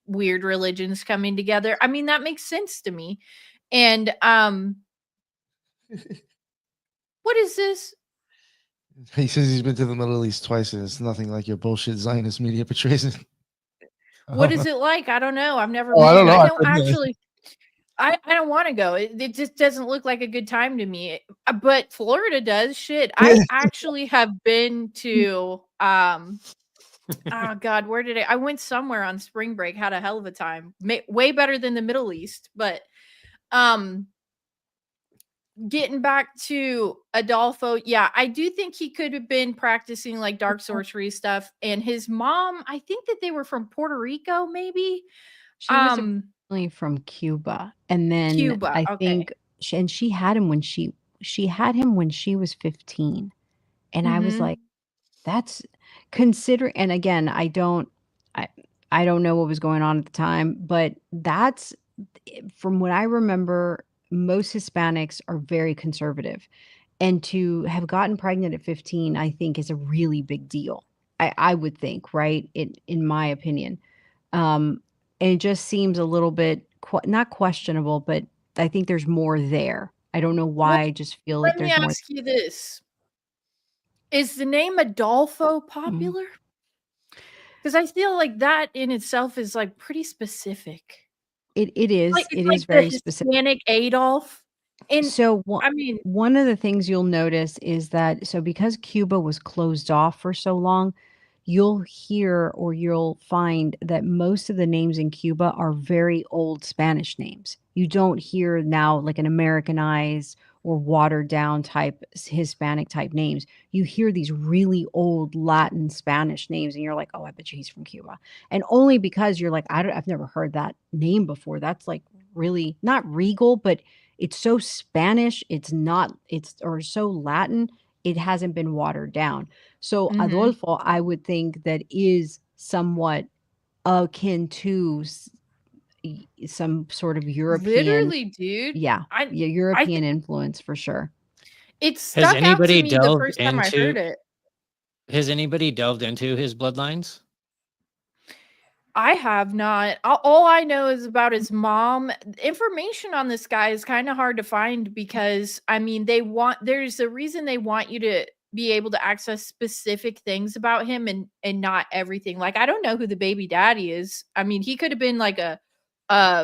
weird religions coming together, I mean, that makes sense to me. And what is this? He says he's been to the Middle East twice, and it's nothing like your bullshit Zionist media portrays it. What is it like? I don't know. I've never Oh, I been. don't know. I don't actually. I don't want to go. It just doesn't look like a good time to me. But Florida does. Shit. I actually have been to oh God, where did I went somewhere on spring break, had a hell of a time. Way better than the Middle East, but getting back to Adolfo, yeah, I do think he could have been practicing like dark sorcery stuff. And his mom, I think that they were from Puerto Rico, maybe. She was originally from Cuba, and then Cuba, I okay. think she had him when she had him when she was 15, and I was like, that's considering. And again, I don't know what was going on at the time, but that's from what I remember. Most Hispanics are very conservative, and to have gotten pregnant at 15, I think is a really big deal. I would think, right? In my opinion. And it just seems a little bit not questionable, but I think there's more there. I don't know why. Well, I just feel like there's more. Let me ask you this. Is the name Adolfo popular? Because I feel like that in itself is like pretty specific. It is. Like, It like is very the specific. Hispanic Adolf. And so I mean, one of the things you'll notice is that because Cuba was closed off for so long, you'll hear or you'll find that most of the names in Cuba are very old Spanish names. You don't hear now like an Americanized or watered down type Hispanic type names. You hear these really old Latin Spanish names and you're like, oh, I bet you he's from Cuba. And only because you're like, I've never heard that name before. That's like really not regal, but it's so Spanish. It's or so Latin. It hasn't been watered down. So Adolfo, I would think that is somewhat akin to some sort of European. Literally, dude. Yeah, European influence for sure. It stuck out to me the first time I heard it. Has anybody delved into his bloodlines? I have not. All I know is about his mom. Information on this guy is kind of hard to find because, I mean, there's a reason they want you to be able to access specific things about him and not everything. Like, I don't know who the baby daddy is. I mean, he could have been like a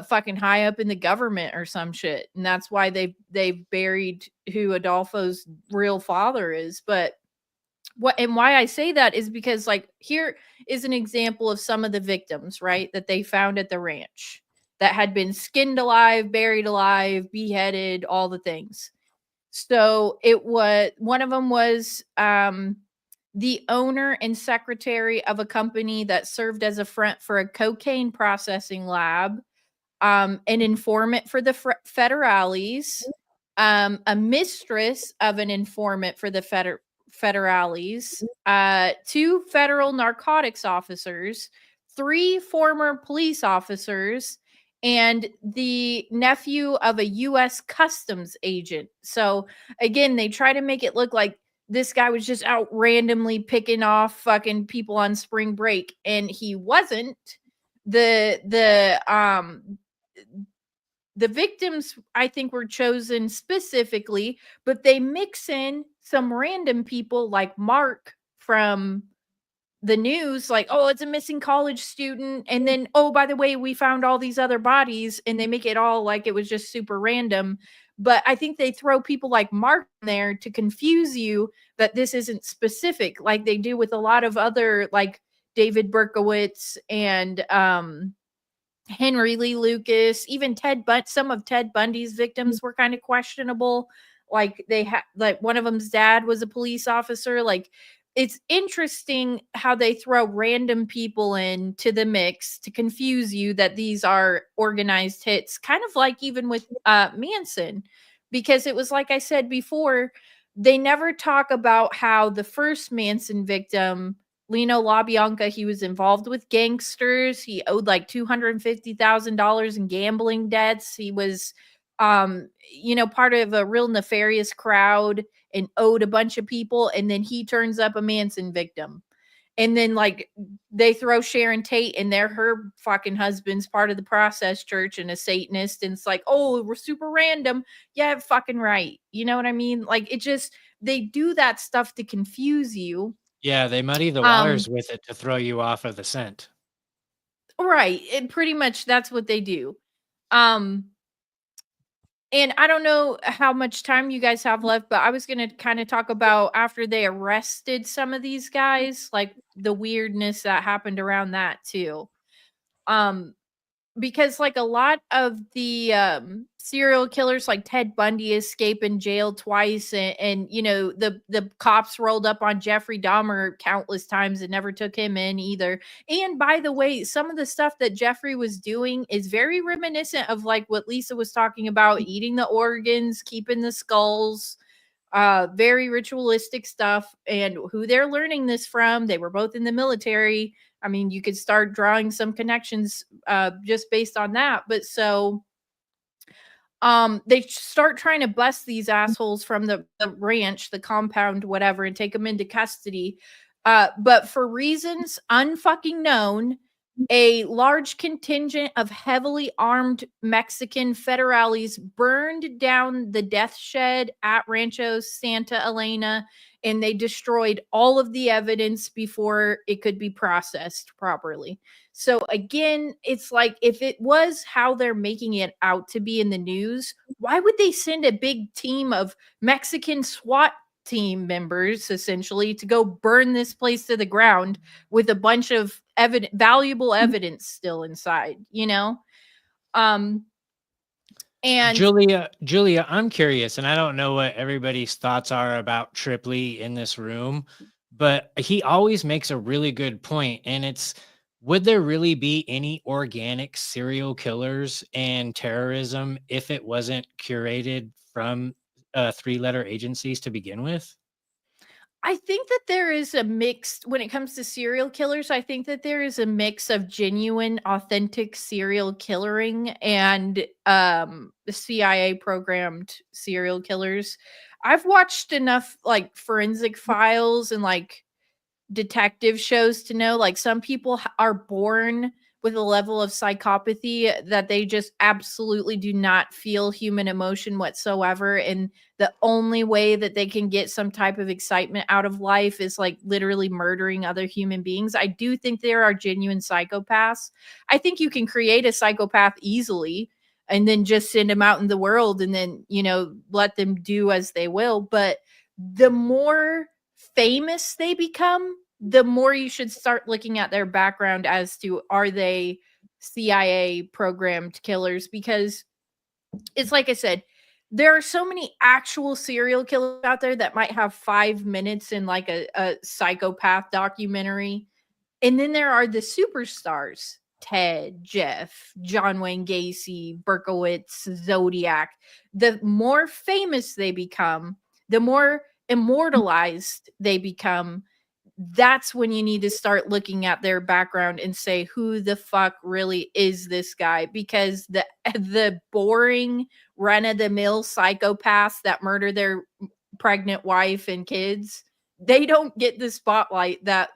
fucking high up in the government or some shit. And that's why they've buried who Adolfo's real father is. But why I say that is because, like, here is an example of some of the victims, right, that they found at the ranch that had been skinned alive, buried alive, beheaded, all the things. So one of them was the owner and secretary of a company that served as a front for a cocaine processing lab, an informant for the federales, a mistress of an informant for the federales, 2 federal narcotics officers, 3 former police officers, and the nephew of a U.S. customs agent. So again, they try to make it look like this guy was just out randomly picking off fucking people on spring break, and he wasn't. The victims, I think, were chosen specifically, but they mix in some random people like Mark from the news, like, oh, it's a missing college student, and then, oh, by the way, we found all these other bodies, and they make it all like it was just super random. But I think they throw people like Mark in there to confuse you that this isn't specific, like they do with a lot of other, like David Berkowitz and Henry Lee Lucas, even some of Ted Bundy's victims were kind of questionable. Like they had, like one of them's dad was a police officer. Like it's interesting how they throw random people into the mix to confuse you that these are organized hits, kind of like even with Manson, because it was like I said before, they never talk about how the first Manson victim, Lino LaBianca, he was involved with gangsters. He owed like $250,000 in gambling debts. He was, part of a real nefarious crowd and owed a bunch of people. And then he turns up a Manson victim. And then like they throw Sharon Tate in there. Her fucking husband's part of the Process Church and a Satanist. And it's like, oh, we're super random. Yeah, fucking right. You know what I mean? Like it just, they do that stuff to confuse you. Yeah, they muddy the waters with it to throw you off of the scent. Right. And pretty much that's what they do. And I don't know how much time you guys have left, but I was going to kind of talk about after they arrested some of these guys, like the weirdness that happened around that too. Because like a lot of the serial killers like Ted Bundy escaping jail twice, and the cops rolled up on Jeffrey Dahmer countless times and never took him in either. And by the way, some of the stuff that Jeffrey was doing is very reminiscent of like what Lisa was talking about, eating the organs, keeping the skulls, very ritualistic stuff. And who they're learning this from, they were both in the military. I mean, you could start drawing some connections just based on that. But so they start trying to bust these assholes from the ranch, the compound, whatever, and take them into custody. But for reasons unfucking known, a large contingent of heavily armed Mexican federales burned down the death shed at Rancho Santa Elena, and they destroyed all of the evidence before it could be processed properly. So again, it's like if it was how they're making it out to be in the news, why would they send a big team of Mexican SWAT team members essentially to go burn this place to the ground with a bunch of valuable evidence still inside, and Julia, I'm curious, and I don't know what everybody's thoughts are about Tripoli in this room, but he always makes a really good point, and it's, would there really be any organic serial killers and terrorism if it wasn't curated from three-letter agencies to begin with? I think that there is a mix when it comes to serial killers. I think that there is a mix of genuine, authentic serial killering and CIA programmed serial killers. I've watched enough like forensic files and like detective shows to know like some people are born with a level of psychopathy that they just absolutely do not feel human emotion whatsoever, and the only way that they can get some type of excitement out of life is like literally murdering other human beings. I do think there are genuine psychopaths. I think you can create a psychopath easily and then just send them out in the world and then let them do as they will. But the more famous they become, the more you should start looking at their background as to, are they CIA programmed killers? Because it's like I said, there are so many actual serial killers out there that might have 5 minutes in like a psychopath documentary. And then there are the superstars, Ted, Jeff, John Wayne Gacy, Berkowitz, Zodiac. The more famous they become, the more immortalized they become. That's when you need to start looking at their background and say, who the fuck really is this guy? Because the boring run-of-the-mill psychopaths that murder their pregnant wife and kids, they don't get the spotlight that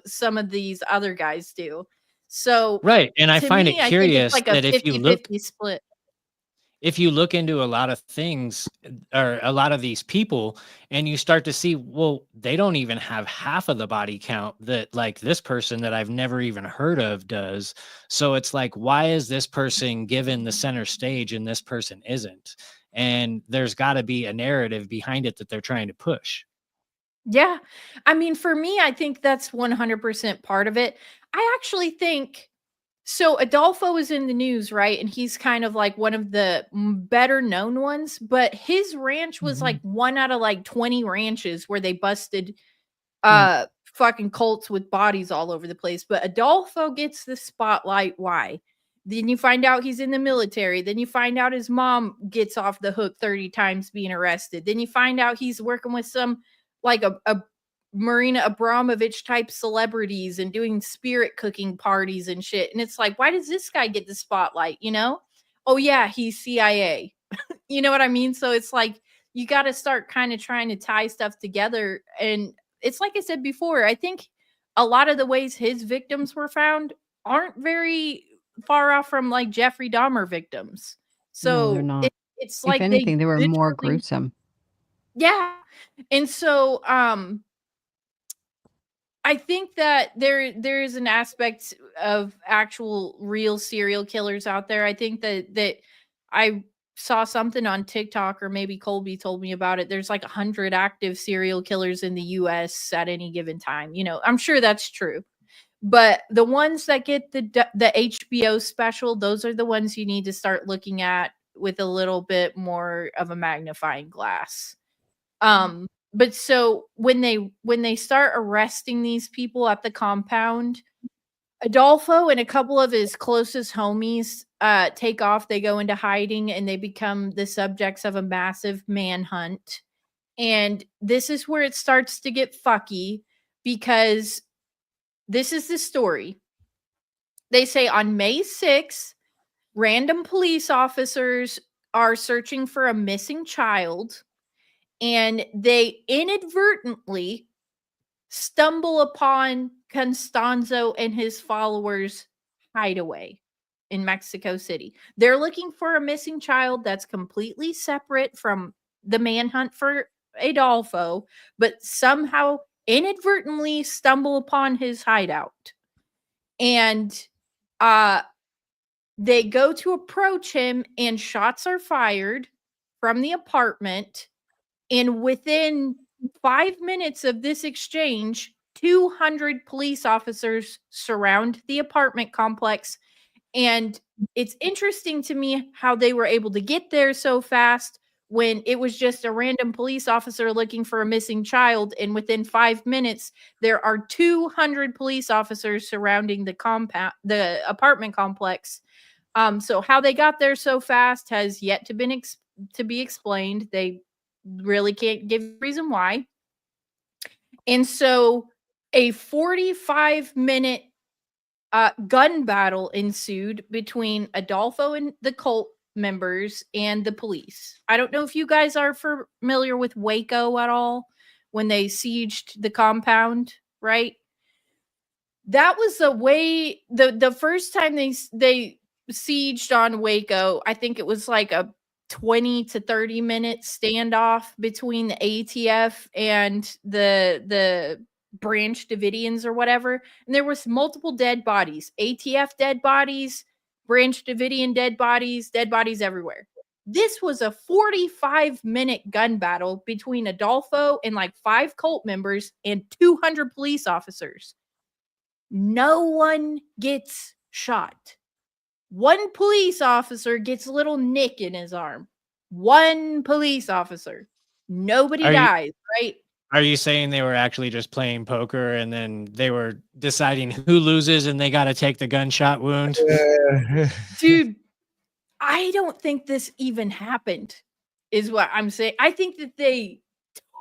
some of these other guys do. So right, and I find it curious like a that if you look 50-50 split. if you look into a lot of things or a lot of these people and you start to see, well, they don't even have half of the body count that like this person that I've never even heard of does. So it's like, why is this person given the center stage and this person isn't? And there's got to be a narrative behind it that they're trying to push. Yeah. I mean, for me, I think that's 100% part of it. I actually think so. Adolfo is in the news, right? And he's kind of like one of the better known ones, but his ranch was like one out of like 20 ranches where they busted fucking cults with bodies all over the place. But Adolfo gets the spotlight. Why? Then you find out he's in the military. Then you find out his mom gets off the hook 30 times being arrested. Then you find out he's working with some like a Marina Abramovich type celebrities and doing spirit cooking parties and shit. And it's like, why does this guy get the spotlight? You know? Oh yeah, he's CIA. You know what I mean? So it's like you got to start kind of trying to tie stuff together. And it's like I said before, I think a lot of the ways his victims were found aren't very far off from like Jeffrey Dahmer victims. No, they're So not. it's If like anything, they were more literally- gruesome. Yeah. And so I think that there is an aspect of actual real serial killers out there. I think that I saw something on TikTok, or maybe Colby told me about it. There's like 100 active serial killers in the US at any given time. You know, I'm sure that's true. But the ones that get the HBO special, those are the ones you need to start looking at with a little bit more of a magnifying glass. But so when they start arresting these people at the compound, Adolfo and a couple of his closest homies take off. They go into hiding and they become the subjects of a massive manhunt. And this is where it starts to get fucky, because this is the story. They say on May 6th, random police officers are searching for a missing child, and they inadvertently stumble upon Constanzo and his followers' hideaway in Mexico City. They're looking for a missing child that's completely separate from the manhunt for Adolfo, but somehow inadvertently stumble upon his hideout. And they go to approach him, and shots are fired from the apartment. And within 5 minutes of this exchange, 200 police officers surround the apartment complex. And it's interesting to me how they were able to get there so fast when it was just a random police officer looking for a missing child. And within 5 minutes, there are 200 police officers surrounding the apartment complex. So how they got there so fast has yet to be explained. They really can't give a reason why. And so a 45-minute gun battle ensued between Adolfo and the cult members and the police. I don't know if you guys are familiar with Waco at all, when they sieged the compound, right? That was the first time they sieged on Waco. I think it was like a 20 to 30 minute standoff between the ATF and the Branch Davidians or whatever. And there was multiple dead bodies, ATF dead bodies, Branch Davidian dead bodies everywhere. This was a 45-minute gun battle between Adolfo and like 5 cult members and 200 police officers. No one gets shot. One police officer gets a little nick in his arm. One police officer. Nobody dies, right? Are you saying they were actually just playing poker and then they were deciding who loses and they got to take the gunshot wound? Dude, I don't think this even happened, is what I'm saying. I think that they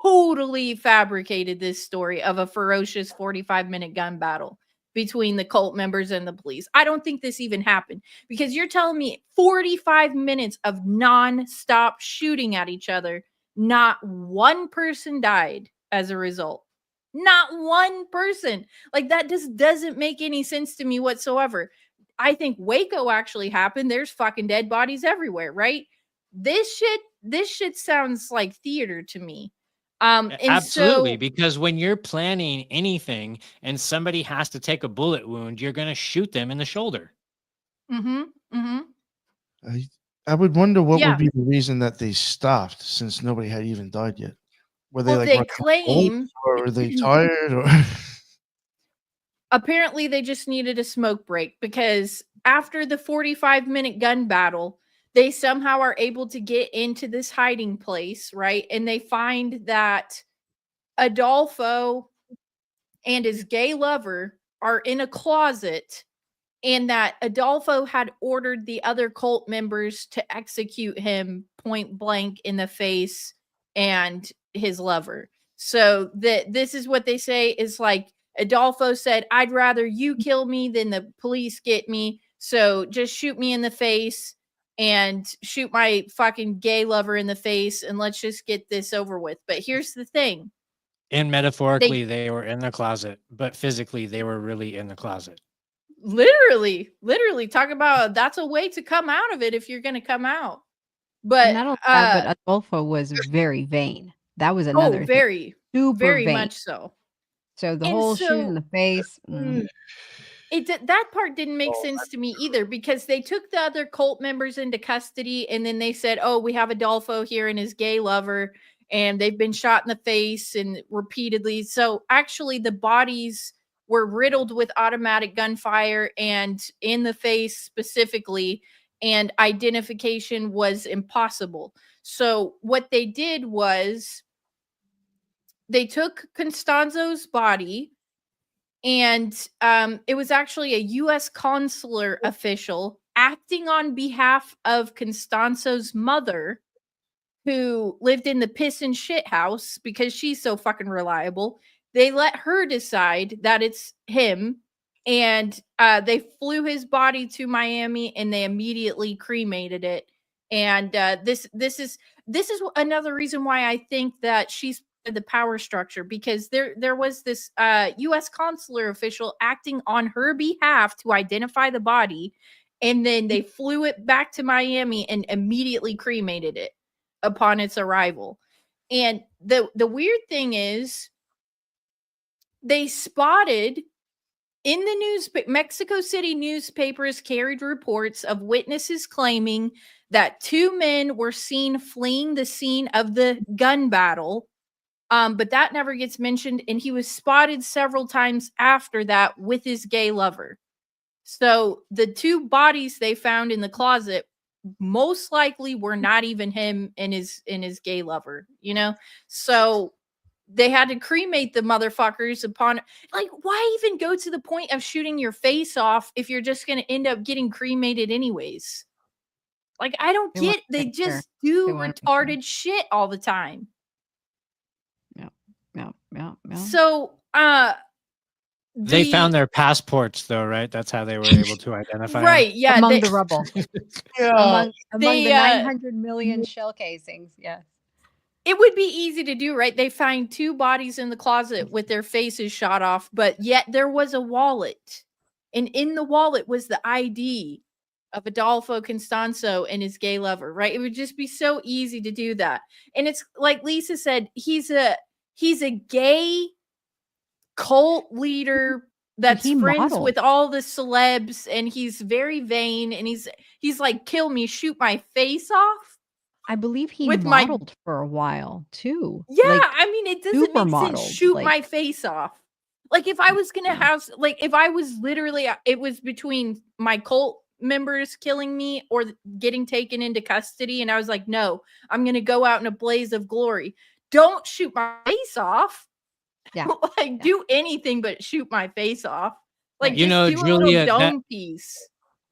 totally fabricated this story of a ferocious 45-minute gun battle between the cult members and the police. I don't think this even happened, because you're telling me 45 minutes of non-stop shooting at each other, not one person died as a result. Not one person. Like, that just doesn't make any sense to me whatsoever. I think Waco actually happened. There's fucking dead bodies everywhere, right? this shit sounds like theater to me. And Absolutely, so because when you're planning anything and somebody has to take a bullet wound, you're going to shoot them in the shoulder. I would wonder what Yeah. would be the reason that they stopped, since nobody had even died yet. Were they Well, like they running out of bullets, claim or were they tired, or apparently they just needed a smoke break, because after the 45-minute gun battle, they somehow are able to get into this hiding place, right? And they find that Adolfo and his gay lover are in a closet, and that Adolfo had ordered the other cult members to execute him point blank in the face, and his lover. So this is what they say is like, Adolfo said, I'd rather you kill me than the police get me. So just shoot me in the face and shoot my fucking gay lover in the face, and let's just get this over with. But here's the thing. And metaphorically, they were in the closet, but physically, they were really in the closet. Literally talk about, that's a way to come out of it if you're going to come out. But And not only that, but Adolfo was very vain. That was another thing. very Super very vain. much so. So the whole shoot in the face. That part didn't make sense to me either, because they took the other cult members into custody, and then they said, oh, we have Adolfo here and his gay lover, and they've been shot in the face and repeatedly. So actually the bodies were riddled with automatic gunfire and in the face specifically, and identification was impossible. So what they did was they took Constanzo's body, and it was actually a U.S. consular official acting on behalf of Constanzo's mother, who lived in the piss and shit house because she's so fucking reliable. They let her decide that it's him, and they flew his body to Miami, and they immediately cremated it. And this is another reason why I think that she's the power structure, because there was this U.S. consular official acting on her behalf to identify the body, and then they flew it back to Miami and immediately cremated it upon its arrival. And the weird thing is, they spotted in the Mexico City newspapers carried reports of witnesses claiming that two men were seen fleeing the scene of the gun battle. But that never gets mentioned, and he was spotted several times after that with his gay lover. So the two bodies they found in the closet most likely were not even him and his gay lover, you know? So they had to cremate the motherfuckers upon, like, why even go to the point of shooting your face off if you're just going to end up getting cremated anyways? Like, I don't get, they just do retarded shit all the time. Yeah. So, they found their passports, though, right? That's how they were able to identify right, them. yeah, among the rubble. yeah, among the 900 million shell casings. Yes. It would be easy to do, right? They find two bodies in the closet with their faces shot off, but yet there was a wallet. And in the wallet was the ID of Adolfo Constanzo and his gay lover, right? It would just be so easy to do that. And it's like Lisa said, he's a gay cult leader that's friends modeled with all the celebs, and he's very vain, and he's like, kill me, shoot my face off. I believe he with modeled for a while too. Yeah, like, I mean, it doesn't make sense. Shoot my face off. Like, if I was gonna have, like, if I was literally, it was between my cult members killing me or getting taken into custody, and I was like, no, I'm gonna go out in a blaze of glory. Don't shoot my face off. Yeah. Like, do anything but shoot my face off. Like, you just know, do Julia, a little dome piece.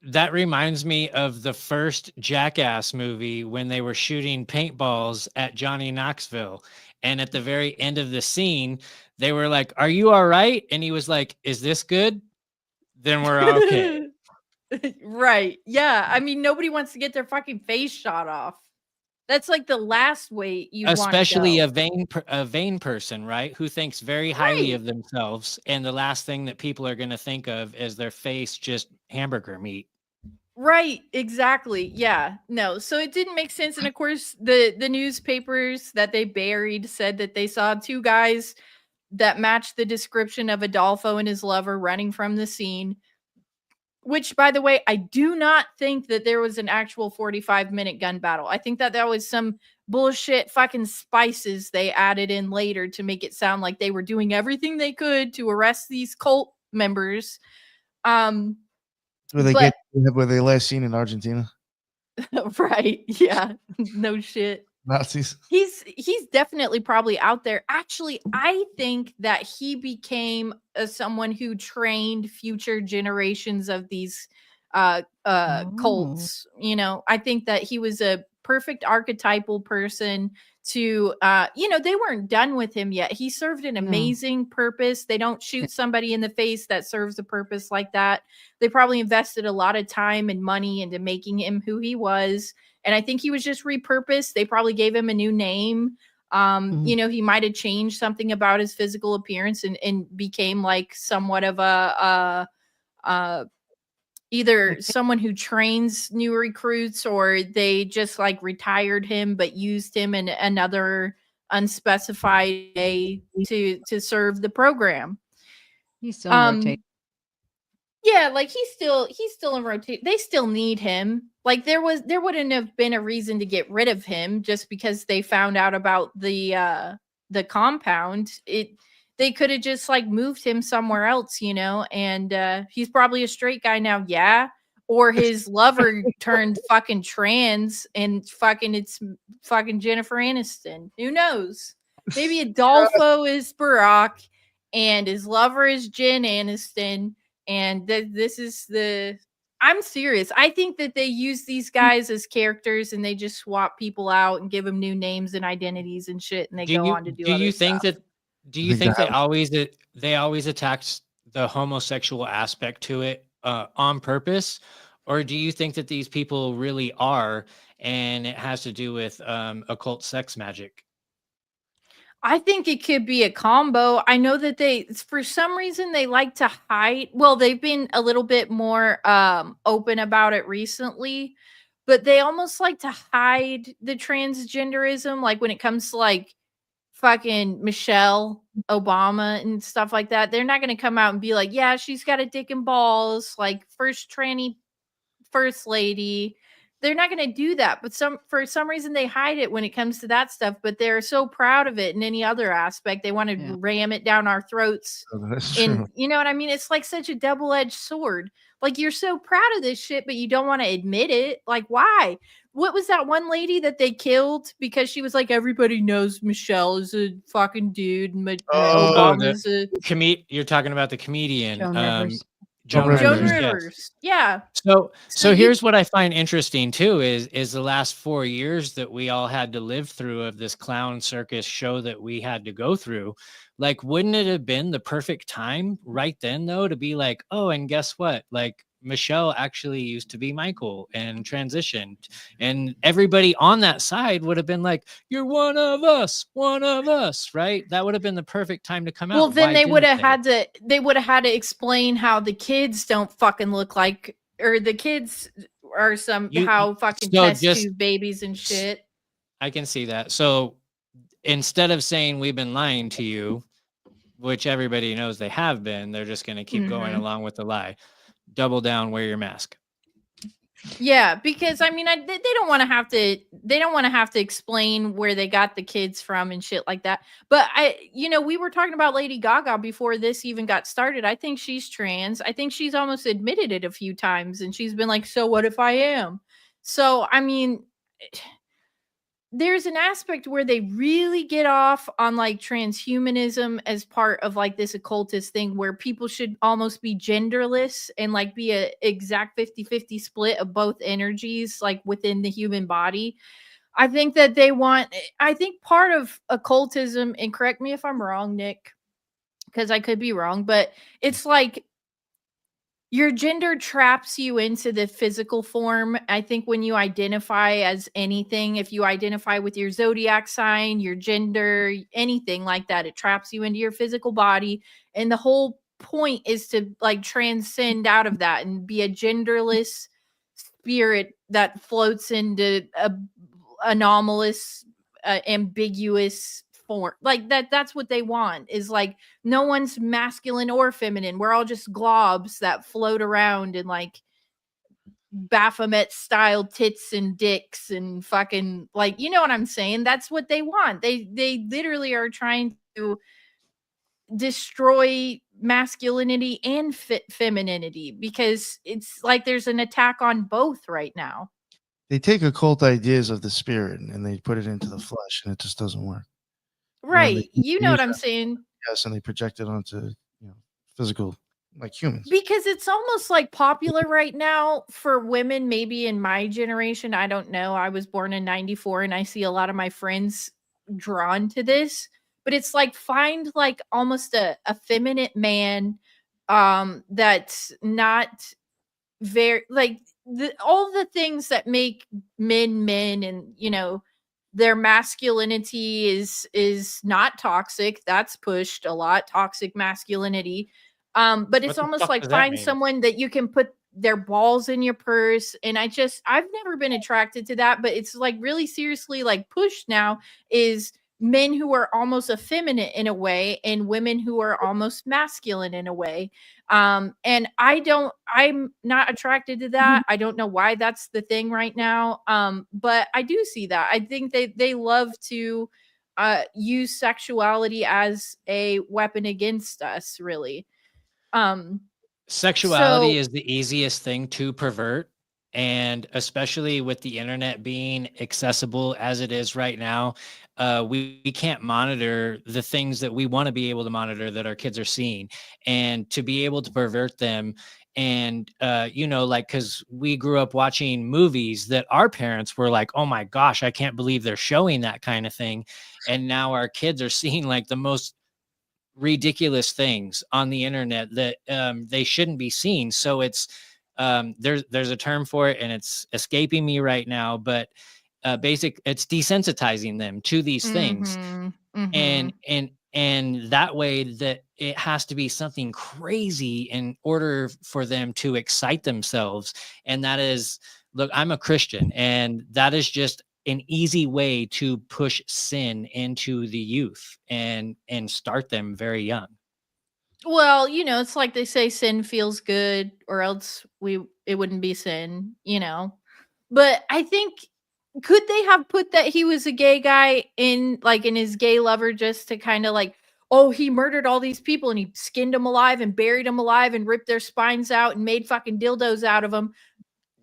That reminds me of the first Jackass movie when they were shooting paintballs at Johnny Knoxville. And at the very end of the scene, they were like, are you all right? And he was like, is this good? Then we're okay. Right. Yeah. I mean, nobody wants to get their fucking face shot off. That's like the last way you especially want to go. a vain person, right? Who thinks very highly of themselves. And the last thing that people are going to think of is their face just hamburger meat. Right, exactly. Yeah. No. So it didn't make sense. And of course, the newspapers that they buried said that they saw two guys that matched the description of Adolfo and his lover running from the scene. Which, by the way, I do not think that there was an actual 45-minute gun battle. I think that that was some bullshit fucking spices they added in later to make it sound like they were doing everything they could to arrest these cult members. Were they But were they last seen in Argentina? right, yeah, no shit. Nazis. He's definitely probably out there. Actually, I think that he became someone who trained future generations of these cults. You know, I think that he was a perfect archetypal person to you know, they weren't done with him yet. He served an amazing purpose. They don't shoot somebody in the face that serves a purpose like that. They probably invested a lot of time and money into making him who he was, and I think he was just repurposed. They probably gave him a new name. You know, he might have changed something about his physical appearance and became like somewhat of a either someone who trains new recruits, or they just like retired him but used him in another unspecified way to serve the program. He's still rotating. Yeah, like he's still in rotation. They still need him. Like there wouldn't have been a reason to get rid of him just because they found out about the compound. They could have just like moved him somewhere else, you know, and he's probably a straight guy now, yeah. Or his lover turned fucking trans and fucking it's fucking Jennifer Aniston. Who knows? Maybe Adolfo is Barack and his lover is Jen Aniston. And this is I'm serious. I think that they use these guys as characters and they just swap people out and give them new names and identities and shit, and they go on to do other stuff. Do you think they always attacked the homosexual aspect to it on purpose, or do you think that these people really are and it has to do with occult sex magic? I think it could be a combo. I know that for some reason, they like to hide. Well, they've been a little bit more open about it recently, but they almost like to hide the transgenderism. Like when it comes to like fucking Michelle Obama and stuff like that, they're not going to come out and be like, yeah, she's got a dick and balls, like first tranny first lady. They're not going to do that, but for some reason they hide it when it comes to that stuff, but they're so proud of it in any other aspect. They want to ram it down our throats. And you know what I mean? It's like such a double-edged sword. Like you're so proud of this shit, but you don't want to admit it. Like why? What was that one lady that they killed because she was like, everybody knows Michelle is a fucking dude and Obama's you're talking about the comedian Joan Rivers. Yes. Yeah. So here's what I find interesting too is the last 4 years that we all had to live through of this clown circus show that we had to go through. Like, wouldn't it have been the perfect time right then though to be like, oh, and guess what? Like Michelle actually used to be Michael and transitioned, and everybody on that side would have been like, you're one of us, right? That would have been the perfect time to come out. Well, then they would have had to explain how the kids don't fucking look like, or the kids are somehow fucking test tube babies and shit. I can see that. So instead of saying we've been lying to you, which everybody knows they have been, they're just going to keep going along with the lie. Double down, wear your mask. Yeah, because I mean, they don't want to have to. They don't want to have to explain where they got the kids from and shit like that. But we were talking about Lady Gaga before this even got started. I think she's trans. I think she's almost admitted it a few times, and she's been like, "So what if I am?" So I mean, there's an aspect where they really get off on like transhumanism as part of like this occultist thing where people should almost be genderless and like be a exact 50-50 split of both energies like within the human body. I think that I think part of occultism, and correct me if I'm wrong, Nick, because I could be wrong, but it's like your gender traps you into the physical form. I think when you identify as anything, if you identify with your zodiac sign, your gender, anything like that, it traps you into your physical body. And the whole point is to like transcend out of that and be a genderless spirit that floats into a anomalous, ambiguous form. Like that's what they want, is like no one's masculine or feminine. We're all just globs that float around in like Baphomet style tits and dicks and fucking, like, you know what I'm saying? That's what they want. They literally are trying to destroy masculinity and femininity, because it's like there's an attack on both right now. They take occult ideas of the spirit and they put it into the flesh, and it just doesn't work. Right. You know use what I'm that, saying? yes, and they project it onto physical, like humans. Because it's almost like popular right now for women, maybe in my generation. I don't know. I was born in 94 and I see a lot of my friends drawn to this, but it's like find like almost a effeminate man that's not very like all the things that make men, and you know, their masculinity is not toxic. That's pushed a lot, toxic masculinity. But it's What the almost fuck like does that find mean? someone that you can put their balls in your purse. And I've never been attracted to that, but it's like really seriously like pushed now, is men who are almost effeminate in a way and women who are almost masculine in a way. And I'm not attracted to that. I don't know why that's the thing right now. But I do see that. I think they love to use sexuality as a weapon against us, really. Sexuality So is the easiest thing to pervert. And especially with the internet being accessible as it is right now, we can't monitor the things that we want to be able to monitor that our kids are seeing. And to be able to pervert them, and like, because we grew up watching movies that our parents were like, oh my gosh, I can't believe they're showing that kind of thing. And now our kids are seeing like the most ridiculous things on the internet that they shouldn't be seeing. So it's there's a term for it and it's escaping me right now, but it's desensitizing them to these things. mhm, and mhm. and and that way that it has to be something crazy in order for them to excite themselves. And that is, look, I'm a Christian, and that is just an easy way to push sin into the youth and start them very young. Well, you know, it's like they say sin feels good, or else it wouldn't be sin, you know. But I think, could they have put that he was a gay guy in like in his gay lover, just to kind of like, oh, he murdered all these people and he skinned them alive and buried them alive and ripped their spines out and made fucking dildos out of them.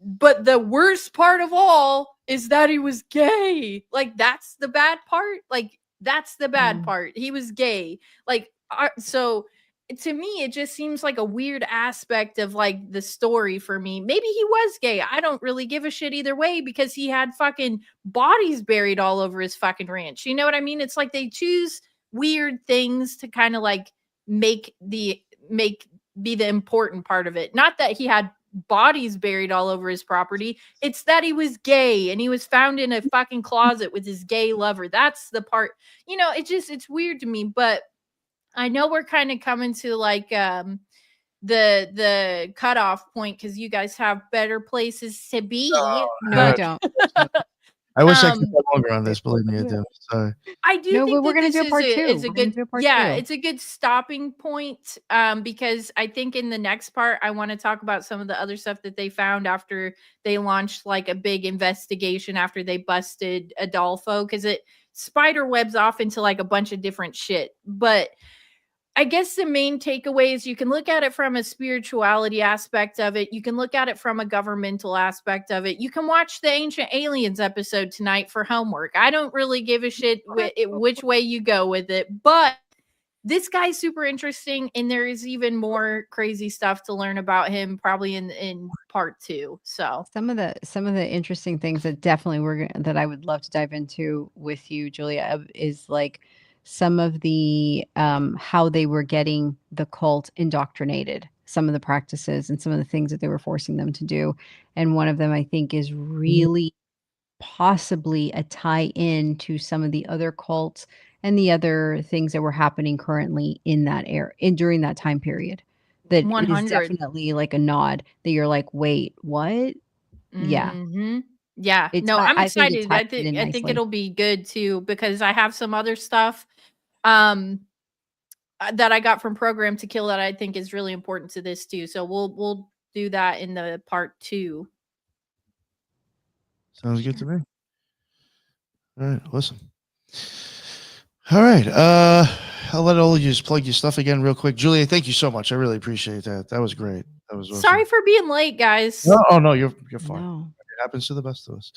But the worst part of all is that he was gay. Like that's the bad part. Like that's the bad part. He was gay. Like so to me it just seems like a weird aspect of like the story for me. Maybe he was gay. I don't really give a shit either way, because he had fucking bodies buried all over his fucking ranch. You know what I mean? It's like they choose weird things to kind of like make be the important part of it. Not that he had bodies buried all over his property. It's that he was gay and he was found in a fucking closet with his gay lover. That's the part. You know, it's weird to me, but I know we're kind of coming to like the cutoff point, because you guys have better places to be. No, we don't. I wish I could Um, go longer on this. Believe me, I do. Sorry. I do No, think but we're that gonna this do a part two. is a We're gonna good, do a part yeah, two. it's a good stopping point. Because I think in the next part I want to talk about some of the other stuff that they found after they launched like a big investigation after they busted Adolfo, because it spider webs off into like a bunch of different shit. But I guess the main takeaway is you can look at it from a spirituality aspect of it. You can look at it from a governmental aspect of it. You can watch the Ancient Aliens episode tonight for homework. I don't really give a shit which way you go with it, but this guy's super interesting, and there is even more crazy stuff to learn about him probably in part 2. So Some of the interesting things that definitely that I would love to dive into with you, Julia, is like some of the how they were getting the cult indoctrinated, some of the practices and some of the things that they were forcing them to do. And one of them I think is really possibly a tie in to some of the other cults and the other things that were happening currently in that era during that time period. That is 100. definitely like a nod that you're like, wait, what? Yeah. Yeah. It's No, I'm I think it excited. ties it in I think nicely. it'll be good too because I have some other stuff that I got from Program to Kill that I think is really important to this too. So we'll do that in the part 2. Sounds good to me. All right, listen. All right. I'll let all of you just plug your stuff again real quick. Julia, thank you so much. I really appreciate that. That was great. That was awesome. Sorry for being late, guys. No, you're fine. No. It happens to the best of us.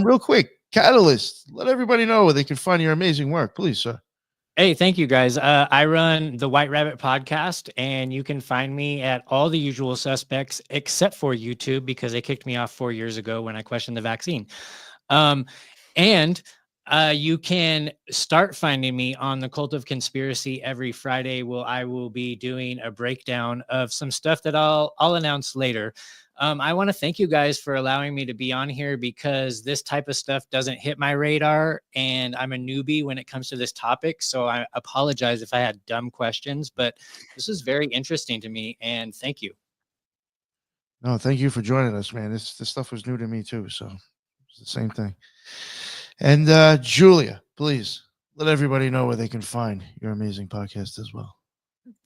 Real quick, Catalyst, let everybody know where they can find your amazing work, please, sir. Hey, thank you guys. I run the White Rabbit podcast, and you can find me at all the usual suspects except for YouTube because they kicked me off 4 years ago when I questioned the vaccine. And you can start finding me on the Cult of Conspiracy every Friday. I will be doing a breakdown of some stuff that I'll announce later. I want to thank you guys for allowing me to be on here because this type of stuff doesn't hit my radar and I'm a newbie when it comes to this topic. So I apologize if I had dumb questions, but this is very interesting to me and thank you. No, thank you for joining us, man. This stuff was new to me too. So it's the same thing. And Julia, please let everybody know where they can find your amazing podcast as well.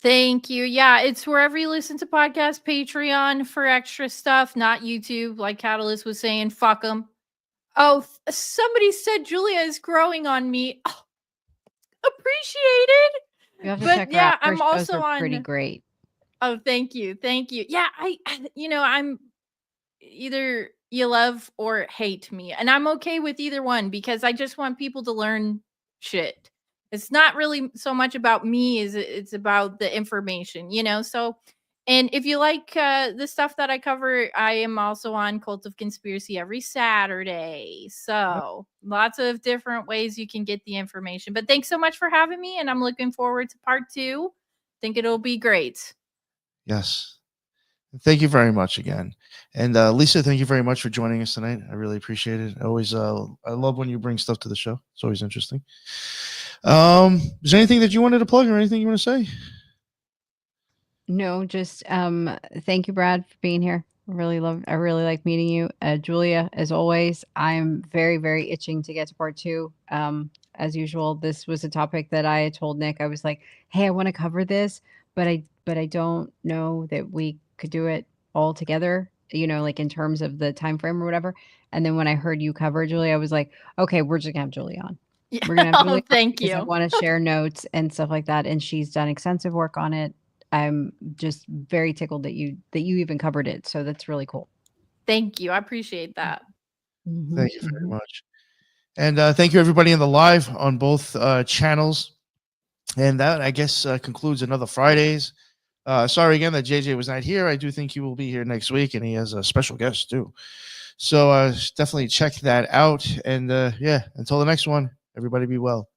Thank you. Yeah, it's wherever you listen to podcasts, Patreon for extra stuff, not YouTube, like Catalyst was saying. Fuck them. Oh, somebody said Julia is growing on me. Oh, appreciated. You have to But check her yeah, out. Her I'm shows also are pretty on. great. Oh, thank you. Thank you. Yeah, I'm either you love or hate me. And I'm okay with either one because I just want people to learn shit. It's not really so much about me as it's about the information, So, and if you like the stuff that I cover, I am also on Cult of Conspiracy every Saturday. So, lots of different ways you can get the information. But thanks so much for having me, and I'm looking forward to part 2. Think it'll be great. Yes. Thank you very much again. And Lisa, thank you very much for joining us tonight. I really appreciate it. I love when you bring stuff to the show. It's always interesting. Is there anything that you wanted to plug or anything you want to say? No, just thank you, Brad, for being here. I really like meeting you. Julia, as always, I'm very, very itching to get to part 2. As usual, this was a topic that I had told Nick. I was like, hey, I want to cover this, but I don't know that we could do it all together, like in terms of the time frame or whatever. And then when I heard you cover Julia, I was like, okay, we're just gonna have Julia on. Yeah. We're gonna have Julia on Thank because you. I want to share notes and stuff like that. And she's done extensive work on it. I'm just very tickled that you even covered it. So that's really cool. Thank you. I appreciate that. Thank you very much. And thank you, everybody in the live on both channels. And that, I guess, concludes another Fridays. Sorry again that JJ was not here. I do think he will be here next week, and he has a special guest, too. So definitely check that out. And, yeah, until the next one, everybody be well.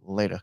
Later.